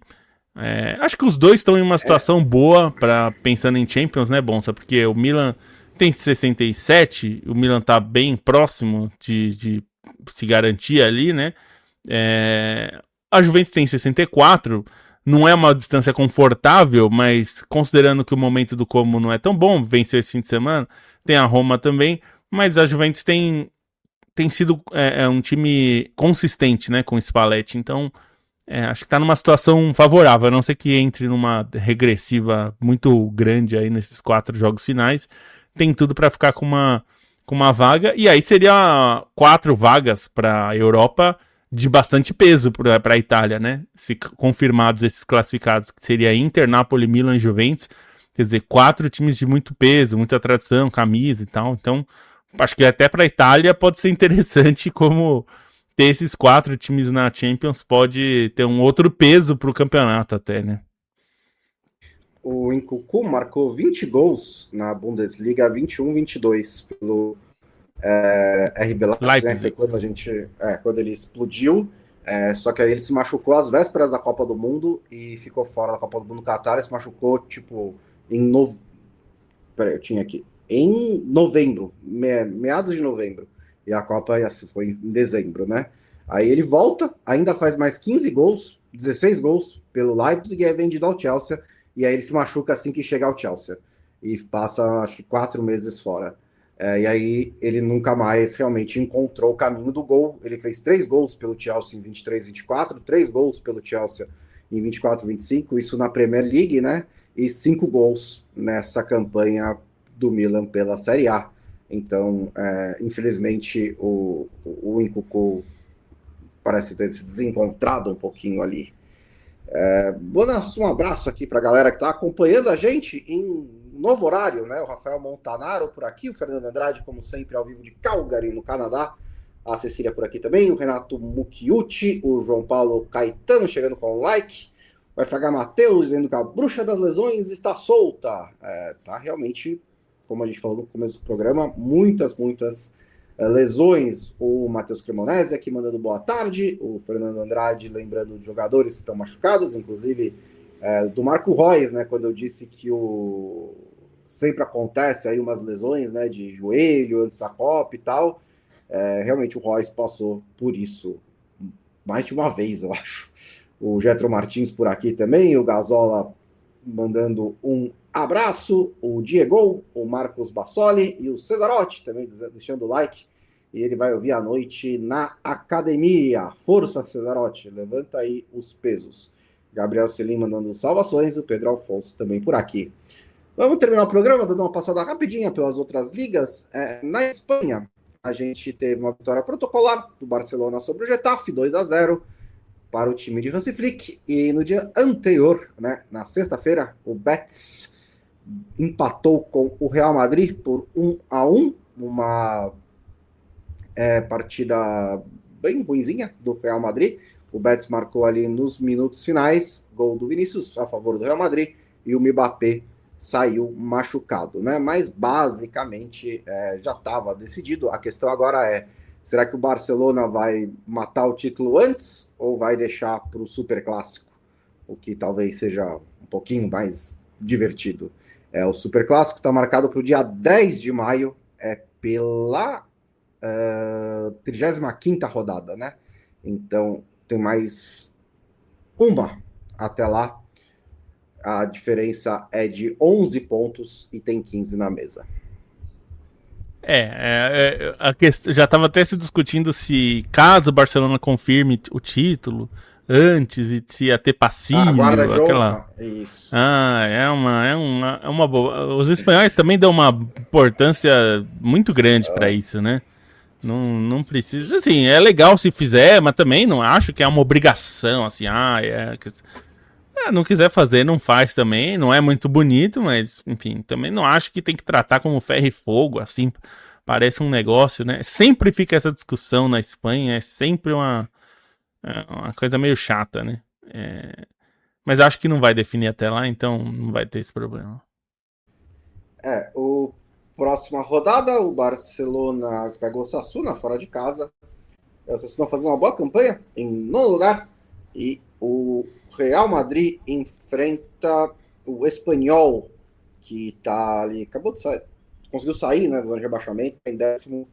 Acho que os dois estão em uma situação boa para pensando em Champions, né, Bonsa? Porque o Milan tem 67, o Milan tá bem próximo de se garantir ali, né? A Juventus tem 64, não é uma distância confortável, mas considerando que o momento do Como não é tão bom, venceu esse fim de semana, tem a Roma também, mas a Juventus tem sido um time consistente, né, com o Spalletti, então acho que está numa situação favorável, a não ser que entre numa regressiva muito grande aí nesses 4 jogos finais, tem tudo para ficar com uma vaga, e aí seria 4 vagas para a Europa de bastante peso para a Itália, né? Se confirmados esses classificados, que seria Inter, Napoli, Milan e Juventus, quer dizer, 4 times de muito peso, muita tradição, camisa e tal, então acho que até para a Itália pode ser interessante como ter esses 4 times na Champions pode ter um outro peso para o campeonato até, né? O Nkunku marcou 20 gols na Bundesliga, 21-22 pelo RB Leipzig, né? Quando ele explodiu, só que aí ele se machucou às vésperas da Copa do Mundo e ficou fora da Copa do Mundo no Qatar. Ele se machucou, tipo, em novembro, meados de novembro, e a Copa foi em dezembro, né? Aí ele volta, ainda faz mais 15 gols, 16 gols pelo Leipzig e é vendido ao Chelsea, e aí ele se machuca assim que chega ao Chelsea, e passa, acho que 4 meses fora. E aí ele nunca mais realmente encontrou o caminho do gol. Ele fez 3 gols pelo Chelsea em 23-24, 3 gols pelo Chelsea em 24-25, isso na Premier League, né? E 5 gols nessa campanha do Milan pela Série A. Então, infelizmente, o Nkunku parece ter se desencontrado um pouquinho ali. Bonas, um abraço aqui para a galera que está acompanhando a gente em novo horário, né? O Rafael Montanaro por aqui, o Fernando Andrade, como sempre, ao vivo de Calgary, no Canadá. A Cecília por aqui também, o Renato Mucchiucci, o João Paulo Caetano chegando com o like, o FH Matheus dizendo que a bruxa das lesões está solta. Tá realmente, como a gente falou no começo do programa, muitas lesões. O Matheus Cremonese aqui mandando boa tarde, o Fernando Andrade lembrando de jogadores que estão machucados, inclusive do Marco Reus, né, quando eu disse que sempre acontece aí umas lesões, né, de joelho antes da Copa e tal. Realmente o Reus passou por isso mais de uma vez, eu acho. O Getro Martins por aqui também, o Gazola mandando um abraço, o Diego, o Marcos Bassoli e o Cesarotti também deixando o like. E ele vai ouvir à noite na academia. Força, Cesarotti, levanta aí os pesos. Gabriel Selim mandando salvações, o Pedro Alfonso também por aqui. Vamos terminar o programa dando uma passada rapidinha pelas outras ligas. Na Espanha, a gente teve uma vitória protocolar do Barcelona sobre o Getafe, 2-0 para o time de Hansi Flick. E no dia anterior, né, na sexta-feira, o Betis empatou com o Real Madrid por 1-1, uma partida bem ruinzinha do Real Madrid. O Betis marcou ali nos minutos finais, gol do Vinícius a favor do Real Madrid, e o Mbappé saiu machucado, né? Mas basicamente já estava decidido. A questão agora é: será que o Barcelona vai matar o título antes ou vai deixar para o Superclássico? O que talvez seja um pouquinho mais divertido. O Superclássico está marcado para o dia 10 de maio, pela 35ª rodada, né? Então tem mais uma até lá. A diferença é de 11 pontos e tem 15 na mesa. A questão, já estava até se discutindo se, caso o Barcelona confirme o título antes, e se ia ter passivo, aquela... Isso. É uma boa. Os espanhóis também dão uma importância muito grande para isso, né? Não precisa, assim, é legal se fizer, mas também não acho que é uma obrigação, assim, não quiser fazer, não faz também, não é muito bonito, mas, enfim, também não acho que tem que tratar como ferro e fogo, assim, parece um negócio, né? Sempre fica essa discussão na Espanha, é sempre uma coisa meio chata, né? Mas acho que não vai definir até lá, então não vai ter esse problema. Próxima rodada, o Barcelona pegou o Osasuna fora de casa. O Osasuna fazendo uma boa campanha em nono lugar. E o Real Madrid enfrenta o Espanyol, que tá ali, acabou de sair, conseguiu sair, né, da zona de rebaixamento, em 14º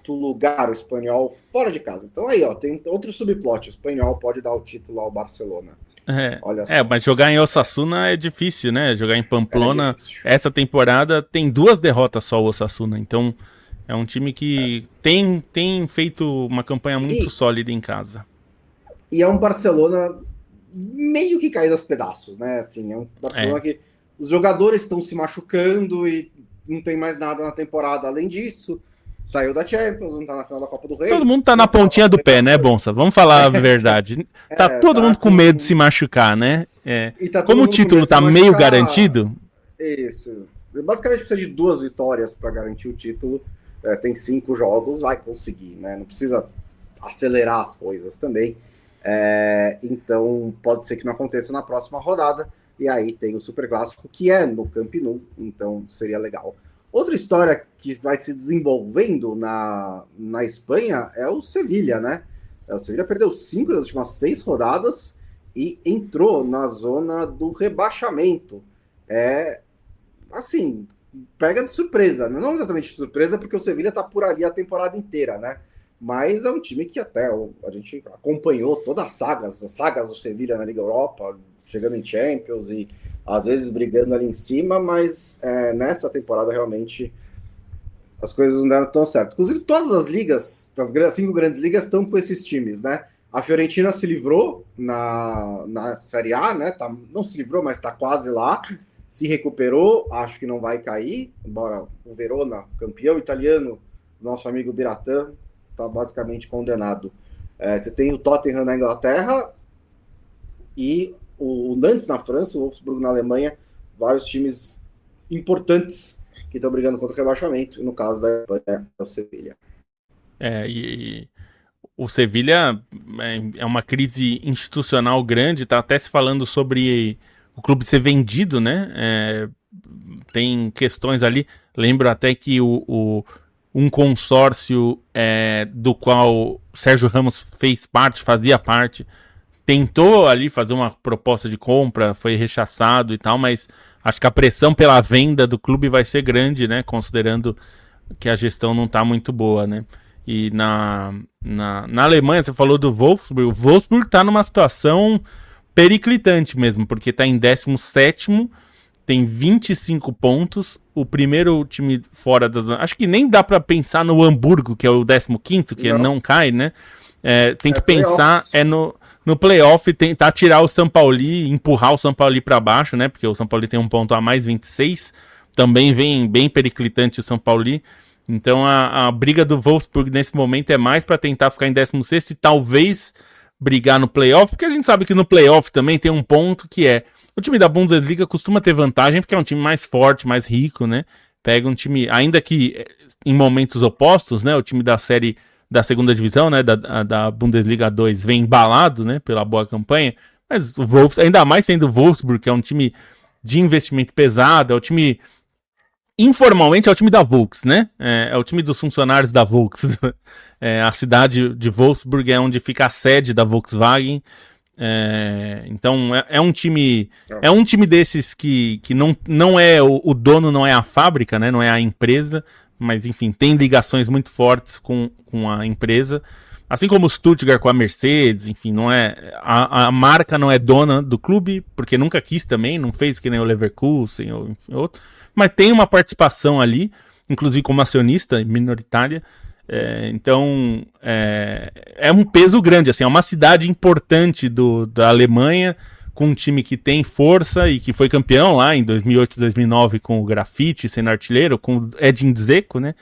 lugar, o Espanyol fora de casa. Então aí, tem outro subplot, o Espanyol pode dar o título ao Barcelona. Olha só. Mas jogar em Osasuna é difícil, né? Jogar em Pamplona, essa temporada tem 2 derrotas só o Osasuna, então é um time que tem feito uma campanha muito sólida em casa. E é um Barcelona meio que caído aos pedaços, né? Assim, é um Barcelona que os jogadores estão se machucando e não tem mais nada na temporada além disso. Saiu da Champions, não tá na final da Copa do Rei. Todo mundo tá na pontinha do pé, né, Bonsa? Vamos falar a verdade. Todo mundo com medo de se machucar, né? Como o título tá meio garantido... Isso. Basicamente precisa de 2 vitórias para garantir o título. Tem 5 jogos, vai conseguir, né? Não precisa acelerar as coisas também. Então pode ser que não aconteça na próxima rodada. E aí tem o Superclássico, que é no Camp Nou, então seria legal. Outra história que vai se desenvolvendo na Espanha é o Sevilla, né? O Sevilla perdeu 5 das últimas 6 rodadas e entrou na zona do rebaixamento. Assim, pega de surpresa. Não exatamente de surpresa, porque o Sevilla tá por ali a temporada inteira, né? Mas é um time que até a gente acompanhou todas as sagas do Sevilla na Liga Europa, chegando em Champions e às vezes brigando ali em cima, mas nessa temporada realmente as coisas não deram tão certo. Inclusive todas as ligas, as 5 grandes ligas estão com esses times, né? A Fiorentina se livrou na Série A, né? Não se livrou, mas está quase lá. Se recuperou, acho que não vai cair, embora o Verona, campeão italiano, nosso amigo Biratã, está basicamente condenado. Você tem o Tottenham na Inglaterra e o Nantes na França, o Wolfsburg na Alemanha, vários times importantes que estão brigando contra o rebaixamento, e no caso da Espanha é o Sevilla. E o Sevilha é uma crise institucional grande, tá até se falando sobre o clube ser vendido, né? Tem questões ali. Lembro até que um consórcio do qual Sérgio Ramos fazia parte, tentou ali fazer uma proposta de compra, foi rechaçado e tal, mas acho que a pressão pela venda do clube vai ser grande, né? Considerando que a gestão não está muito boa, né? E na Alemanha, você falou do Wolfsburg, o Wolfsburg está numa situação periclitante mesmo, porque está em 17º, tem 25 pontos, o primeiro time fora da zona. Acho que nem dá para pensar no Hamburgo, que é o 15º, que não cai, né? Tem que pensar no playoff, tentar tirar o São Paulo, empurrar o São Paulo para baixo, né? Porque o São Paulo tem um ponto a mais, 26. Também vem bem periclitante o São Paulo. Então a briga do Wolfsburg nesse momento é mais para tentar ficar em 16º e talvez brigar no playoff, porque a gente sabe que no playoff também tem um ponto que o time da Bundesliga costuma ter vantagem porque é um time mais forte, mais rico, né? Pega um time, ainda que em momentos opostos, né? O time da série da segunda divisão, né? Da Bundesliga 2 vem embalado, né? Pela boa campanha, mas o Wolfsburg, ainda mais sendo o Wolfsburg, que é um time de investimento pesado, é o time... Informalmente é o time da Volks, né? É o time dos funcionários da Volks. A cidade de Wolfsburg é onde fica a sede da Volkswagen. Então é um time. É um time desses que não é. O dono não é a fábrica, né? Não é a empresa. Mas, enfim, tem ligações muito fortes com a empresa. Assim como o Stuttgart com a Mercedes, enfim, não é. A marca não é dona do clube, porque nunca quis também, não fez que nem o Leverkusen ou enfim, outro. Mas tem uma participação ali, inclusive como acionista minoritária. Então é um peso grande, assim, é uma cidade importante da Alemanha, com um time que tem força e que foi campeão lá em 2008, 2009 com o Grafite sendo artilheiro, com o Edin Dzeko, né?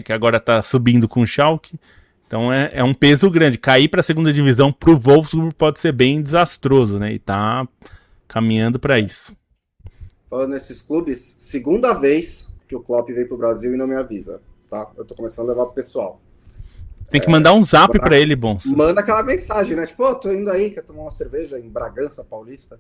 Que agora está subindo com o Schalke. Então é um peso grande. Cair para a segunda divisão para o Wolfsburg pode ser bem desastroso, né? E tá caminhando para isso. Falando nesses clubes, segunda vez que o Klopp veio pro Brasil e não me avisa, tá? Eu tô começando a levar pro pessoal. Tem que mandar um zap pra ele, Bonsa. Manda aquela mensagem, né? Tipo, tô indo aí, quer tomar uma cerveja em Bragança Paulista.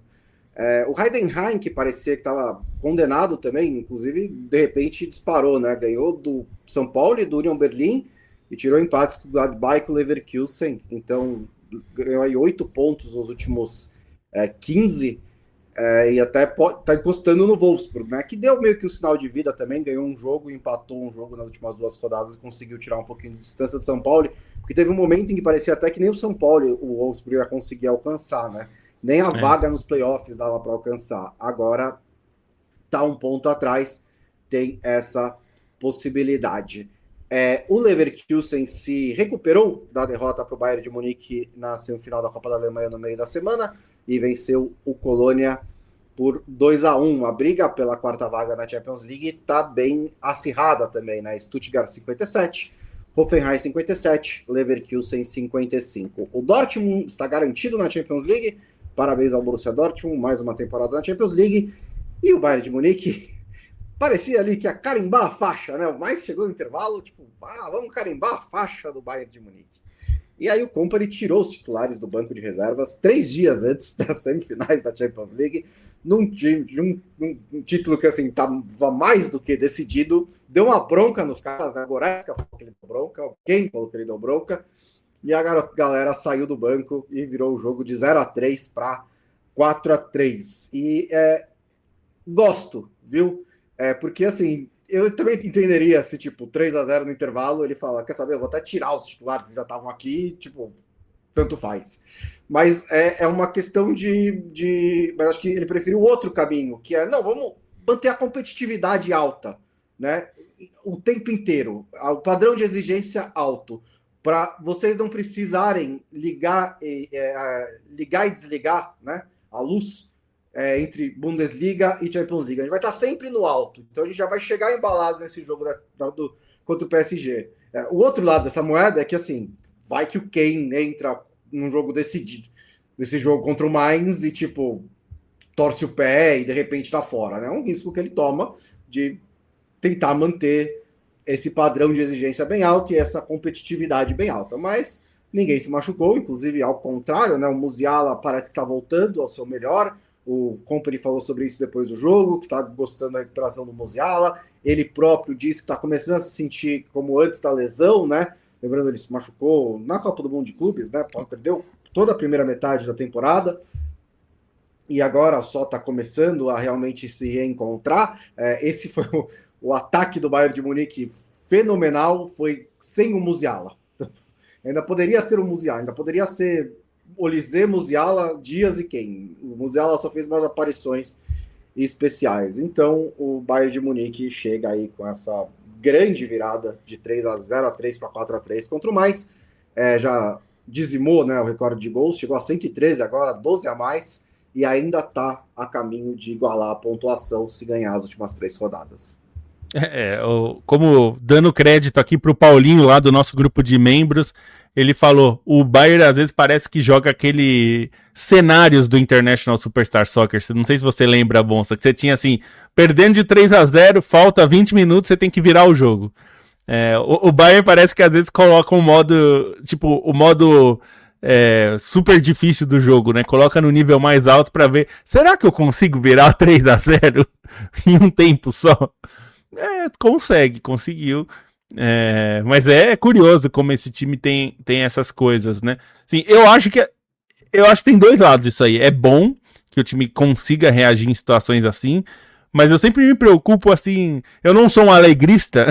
O Heidenheim, que parecia que tava condenado também, inclusive, de repente disparou, né? Ganhou do São Paulo e do Union Berlin e tirou empates com o Gladbach e com o Leverkusen. Então, ganhou aí 8 pontos nos últimos 15. E até tá encostando no Wolfsburg, né? Que deu meio que um sinal de vida também, ganhou um jogo, empatou um jogo nas últimas 2 rodadas e conseguiu tirar um pouquinho de distância do São Paulo, porque teve um momento em que parecia até que nem o São Paulo, o Wolfsburg ia conseguir alcançar, né? Nem a vaga nos playoffs dava para alcançar. Agora tá um ponto atrás, tem essa possibilidade. O Leverkusen se recuperou da derrota para o Bayern de Munique na semifinal da Copa da Alemanha no meio da semana e venceu o Colônia por 2-1. A briga pela 4ª vaga na Champions League está bem acirrada também, né? Stuttgart 57, Hoffenheim 57, Leverkusen 55. O Dortmund está garantido na Champions League. Parabéns ao Borussia Dortmund, mais uma temporada na Champions League. E o Bayern de Munique parecia ali que ia carimbar a faixa, né? Mas chegou no intervalo, tipo, vamos carimbar a faixa do Bayern de Munique. E aí o Kompany tirou os titulares do banco de reservas 3 dias antes das semifinais da Champions League, num título que, assim, estava mais do que decidido. Deu uma bronca nos caras, né? Goretzka falou que ele deu bronca, quem falou que ele deu bronca, e a galera saiu do banco e virou o jogo de 0-3 para 4-3. E gosto, viu? Porque, assim, eu também entenderia se, tipo, 3-0 no intervalo, ele fala, quer saber, eu vou até tirar os titulares que já estavam aqui, tipo, tanto faz. Mas é uma questão mas acho que ele preferiu outro caminho, que não, vamos manter a competitividade alta, né? O tempo inteiro, o padrão de exigência alto, para vocês não precisarem ligar e desligar, né, a luz entre Bundesliga e Champions League. A gente vai estar sempre no alto. Então a gente já vai chegar embalado nesse jogo contra o PSG. O outro lado dessa moeda é que, assim, vai que o Kane entra num jogo decidido, nesse jogo contra o Mainz e, tipo, torce o pé e de repente tá fora, né? É um risco que ele toma de tentar manter esse padrão de exigência bem alto e essa competitividade bem alta. Mas ninguém se machucou, inclusive ao contrário, né? O Musiala parece que está voltando ao seu melhor. O Kompany falou sobre isso depois do jogo, que está gostando da recuperação do Musiala. Ele próprio disse que está começando a se sentir como antes da lesão, né? Lembrando, ele se machucou na Copa do Mundo de Clubes, né? Perdeu toda a primeira metade da temporada. E agora só está começando a realmente se reencontrar. Esse foi o ataque do Bayern de Munique fenomenal, foi sem o Musiala. Ainda poderia ser o Musiala, ainda poderia ser Olise, Musiala, Dias e quem. O Musiala só fez mais aparições especiais. Então o Bayern de Munique chega aí com essa grande virada de 3-0 a 3 para 4-3 contra o Mainz. Já dizimou, né, o recorde de gols, chegou a 113 agora, 12 a mais, e ainda está a caminho de igualar a pontuação se ganhar as últimas 3 rodadas. Como dando crédito aqui pro Paulinho lá do nosso grupo de membros, ele falou, o Bayern às vezes parece que joga aquele cenários do International Superstar Soccer, não sei se você lembra, Bonsa, que você tinha assim, perdendo de 3-0, falta 20 minutos, você tem que virar o jogo. O Bayern parece que às vezes coloca um modo, tipo, o modo super difícil do jogo, né? Coloca no nível mais alto pra ver, será que eu consigo virar 3-0 em um tempo só? Conseguiu. Mas é curioso como esse time tem essas coisas, né? Sim, eu acho que tem dois lados isso aí. É bom que o time consiga reagir em situações assim, mas eu sempre me preocupo assim. Eu não sou um alegrista,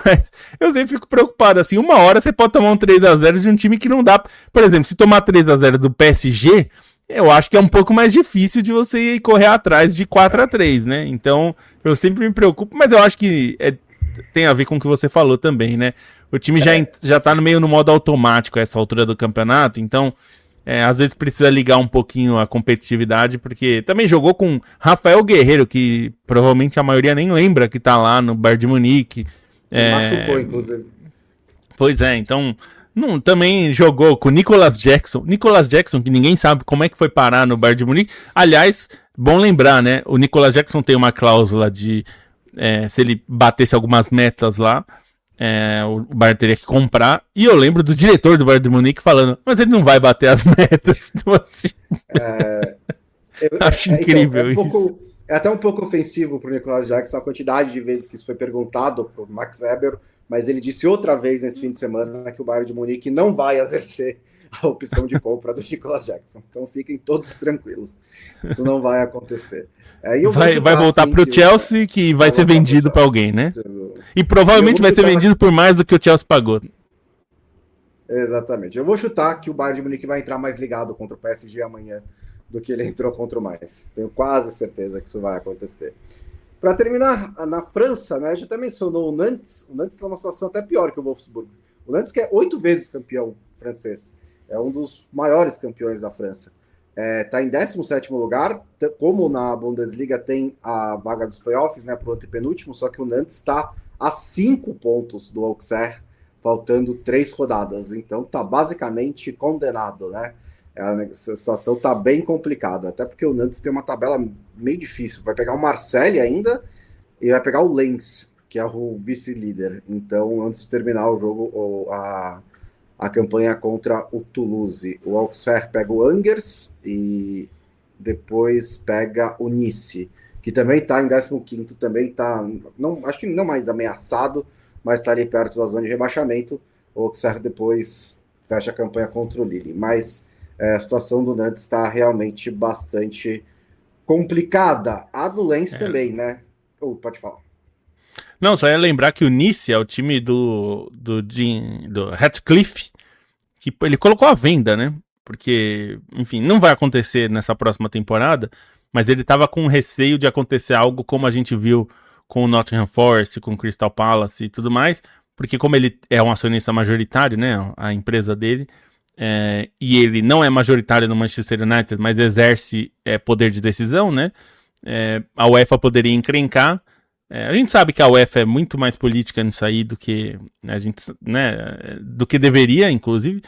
mas eu sempre fico preocupado assim. Uma hora você pode tomar um 3-0 de um time que não dá. Por exemplo, se tomar 3-0 do PSG, eu acho que é um pouco mais difícil de você correr atrás de 4-3, né? Então, eu sempre me preocupo, mas eu acho que tem a ver com o que você falou também, né? O time já tá meio no modo automático a essa altura do campeonato, então, às vezes precisa ligar um pouquinho a competitividade, porque também jogou com Rafael Guerreiro, que provavelmente a maioria nem lembra que tá lá no Bayern de Munique. Machucou, inclusive. Pois é, então... também jogou com Nicolas Jackson, que ninguém sabe como é que foi parar no Bayern de Munique. Aliás, bom lembrar, né? O Nicolas Jackson tem uma cláusula de se ele batesse algumas metas lá, o Bayern teria que comprar. E eu lembro do diretor do Bayern de Munique falando, mas ele não vai bater as metas. Então, assim, acho incrível isso. É até um pouco ofensivo para o Nicolas Jackson a quantidade de vezes que isso foi perguntado para o Max Eber, mas ele disse outra vez nesse fim de semana que o Bayern de Munique não vai exercer a opção de compra do Nicolas Jackson. Então fiquem todos tranquilos. Isso não vai acontecer. Vai voltar para o Chelsea, que vai ser vendido para alguém, né? E provavelmente vai ser vendido por mais do que o Chelsea pagou. Exatamente. Eu vou chutar que o Bayern de Munique vai entrar mais ligado contra o PSG amanhã do que ele entrou contra o Mainz. Tenho quase certeza que isso vai acontecer. Para terminar, na França, né, a gente também mencionou o Nantes. O Nantes está numa situação até pior que o Wolfsburg. O Nantes, que é 8 vezes campeão francês, é um dos maiores campeões da França. Está em 17º lugar, como na Bundesliga tem a vaga dos playoffs, né, para o antepenúltimo, só que o Nantes está a 5 pontos do Auxerre, faltando 3 rodadas. Então está basicamente condenado, né? A situação está bem complicada, até porque o Nantes tem uma tabela meio difícil. Vai pegar o Marseille ainda e vai pegar o Lens, que é o vice-líder. Então, antes de terminar o jogo, a campanha contra o Toulouse, o Auxerre pega o Angers e depois pega o Nice, que também está em 15º, também está, acho que não mais ameaçado, mas está ali perto da zona de rebaixamento. O Auxerre depois fecha a campanha contra o Lille, mas a situação do Nantes está realmente bastante complicada. A do Lens também, né? Pode falar. Não, só ia lembrar que o Nice é o time do Ratcliffe, que ele colocou à venda, né? Porque, enfim, não vai acontecer nessa próxima temporada, mas ele estava com receio de acontecer algo como a gente viu com o Nottingham Forest, com o Crystal Palace e tudo mais, porque como ele é um acionista majoritário, né? A empresa dele... e ele não é majoritário no Manchester United, mas exerce poder de decisão, né? A UEFA poderia encrencar. A gente sabe que a UEFA é muito mais política nisso aí do que a gente, né, do que deveria, inclusive.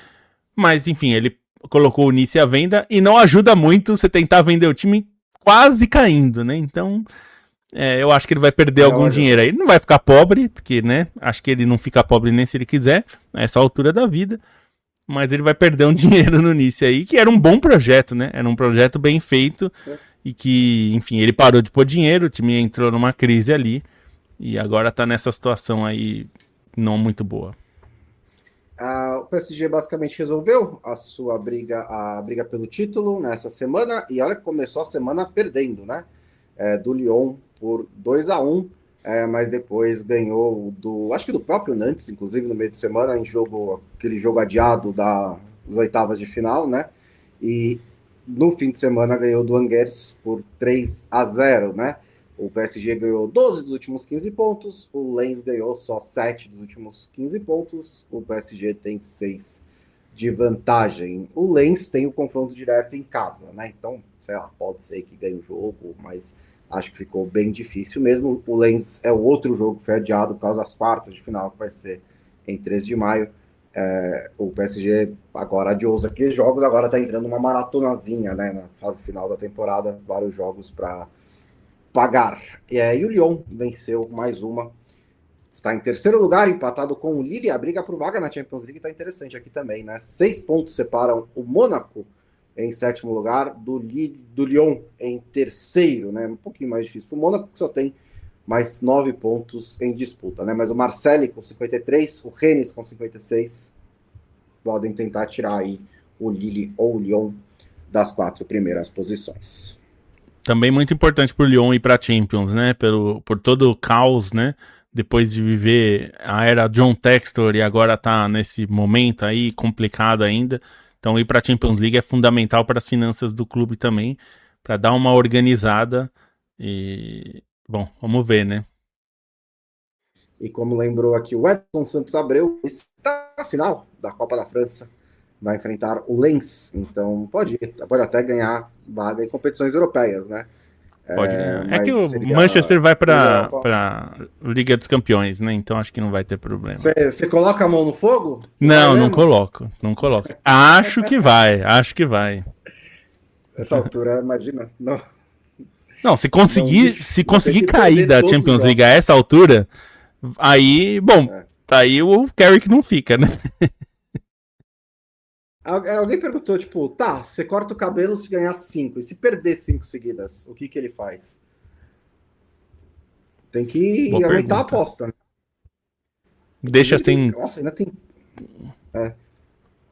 Mas, enfim, ele colocou o Nice à venda e não ajuda muito você tentar vender o time quase caindo, né? Então, Eu acho que ele vai perder algum dinheiro aí. Ele não vai ficar pobre, porque, né? Acho que ele não fica pobre nem se ele quiser, a essa altura da vida. Mas ele vai perder um dinheiro no início aí, que era um bom projeto, né? Era um projeto bem feito e que, enfim, ele parou de pôr dinheiro, o time entrou numa crise ali e agora tá nessa situação aí não muito boa. O PSG basicamente resolveu a briga pelo título nessa semana, e olha que começou a semana perdendo, né? Do Lyon por 2-1, mas depois ganhou acho que do próprio Nantes, inclusive no meio de semana, aquele jogo adiado das oitavas de final, né? E no fim de semana ganhou do Angers por 3-0, né? O PSG ganhou 12 dos últimos 15 pontos, o Lens ganhou só 7 dos últimos 15 pontos, o PSG tem 6 de vantagem. O Lens tem o confronto direto em casa, né? Então, sei lá, pode ser que ganhe o jogo, mas acho que ficou bem difícil mesmo. O Lens é o outro jogo que foi adiado por causa das quartas de final, que vai ser em 13 de maio. O PSG agora adiou aqueles jogos, agora está entrando uma maratonazinha, né? Na fase final da temporada, vários jogos para pagar. E o Lyon venceu mais uma. Está em terceiro lugar, empatado com o Lille. A briga por vaga na Champions League está interessante aqui também, né? 6 pontos separam o Mônaco em sétimo lugar, do Lyon em terceiro, né? Um pouquinho mais difícil para o Mônaco, que só tem mais 9 pontos em disputa, né? Mas o Marseille com 53, o Rennes com 56, podem tentar tirar aí o Lille ou o Lyon das 4 primeiras posições. Também muito importante pro Lyon ir pra Champions, né? Por todo o caos, né? Depois de viver a era John Textor e agora tá nesse momento aí complicado ainda. Então ir pra Champions League é fundamental para as finanças do clube também, para dar uma organizada e... Bom, vamos ver, né? E como lembrou aqui o Edson Santos Abreu, está na final da Copa da França, vai enfrentar o Lens, então pode até ganhar vaga em competições europeias, né? Pode ganhar. É que o Manchester vai pra Liga dos Campeões, né? Então acho que não vai ter problema. Você coloca a mão no fogo? Não coloco. Acho que vai. Nessa altura, imagina. Não, se conseguir cair da Champions League a essa altura, aí, bom, tá aí o Carrick não fica, né? Alguém perguntou, tipo, tá, você corta o cabelo se ganhar 5, e se perder 5 seguidas, o que ele faz? Tem que aumentar a aposta, né? Deixa assim... Nossa, ainda tem...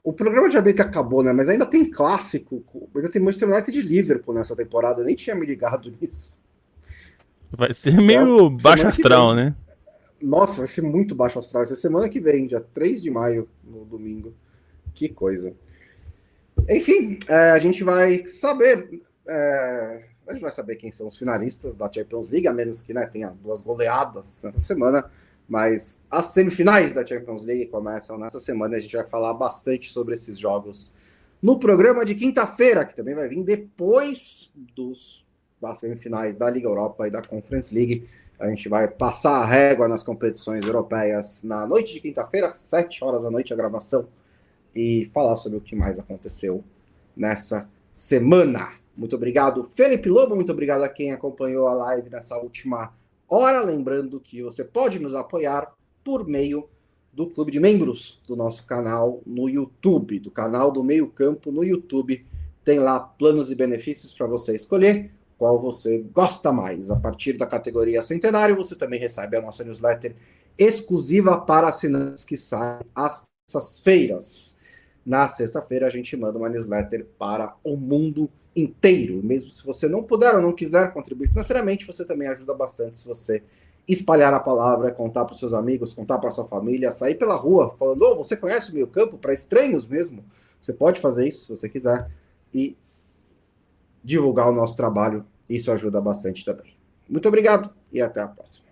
O programa de América acabou, né? Mas ainda tem clássico, ainda tem Manchester United de Liverpool nessa temporada, eu nem tinha me ligado nisso. Vai ser meio baixo astral, né? Nossa, vai ser muito baixo astral. Essa semana que vem, dia 3 de maio, no domingo. Que coisa. Enfim, a gente vai saber. A gente vai saber quem são os finalistas da Champions League, a menos que, né, tenha 2 goleadas nessa semana. Mas as semifinais da Champions League começam nessa semana e a gente vai falar bastante sobre esses jogos no programa de quinta-feira, que também vai vir depois das semifinais da Liga Europa e da Conference League. A gente vai passar a régua nas competições europeias na noite de quinta-feira, 7 horas da noite, a gravação, e falar sobre o que mais aconteceu nessa semana. Muito obrigado, Felipe Lobo, muito obrigado a quem acompanhou a live nessa última hora. Lembrando que você pode nos apoiar por meio do clube de membros do nosso canal no YouTube, do canal do Meio Campo no YouTube. Tem lá planos e benefícios para você escolher qual você gosta mais. A partir da categoria Centenário, você também recebe a nossa newsletter exclusiva para assinantes que sai às sextas-feiras. Na sexta-feira, a gente manda uma newsletter para o mundo inteiro. Mesmo se você não puder ou não quiser contribuir financeiramente, você também ajuda bastante se você espalhar a palavra, contar para os seus amigos, contar para a sua família, sair pela rua falando, oh, você conhece o Meio Campo? Para estranhos mesmo. Você pode fazer isso se você quiser e divulgar o nosso trabalho. Isso ajuda bastante também. Muito obrigado e até a próxima.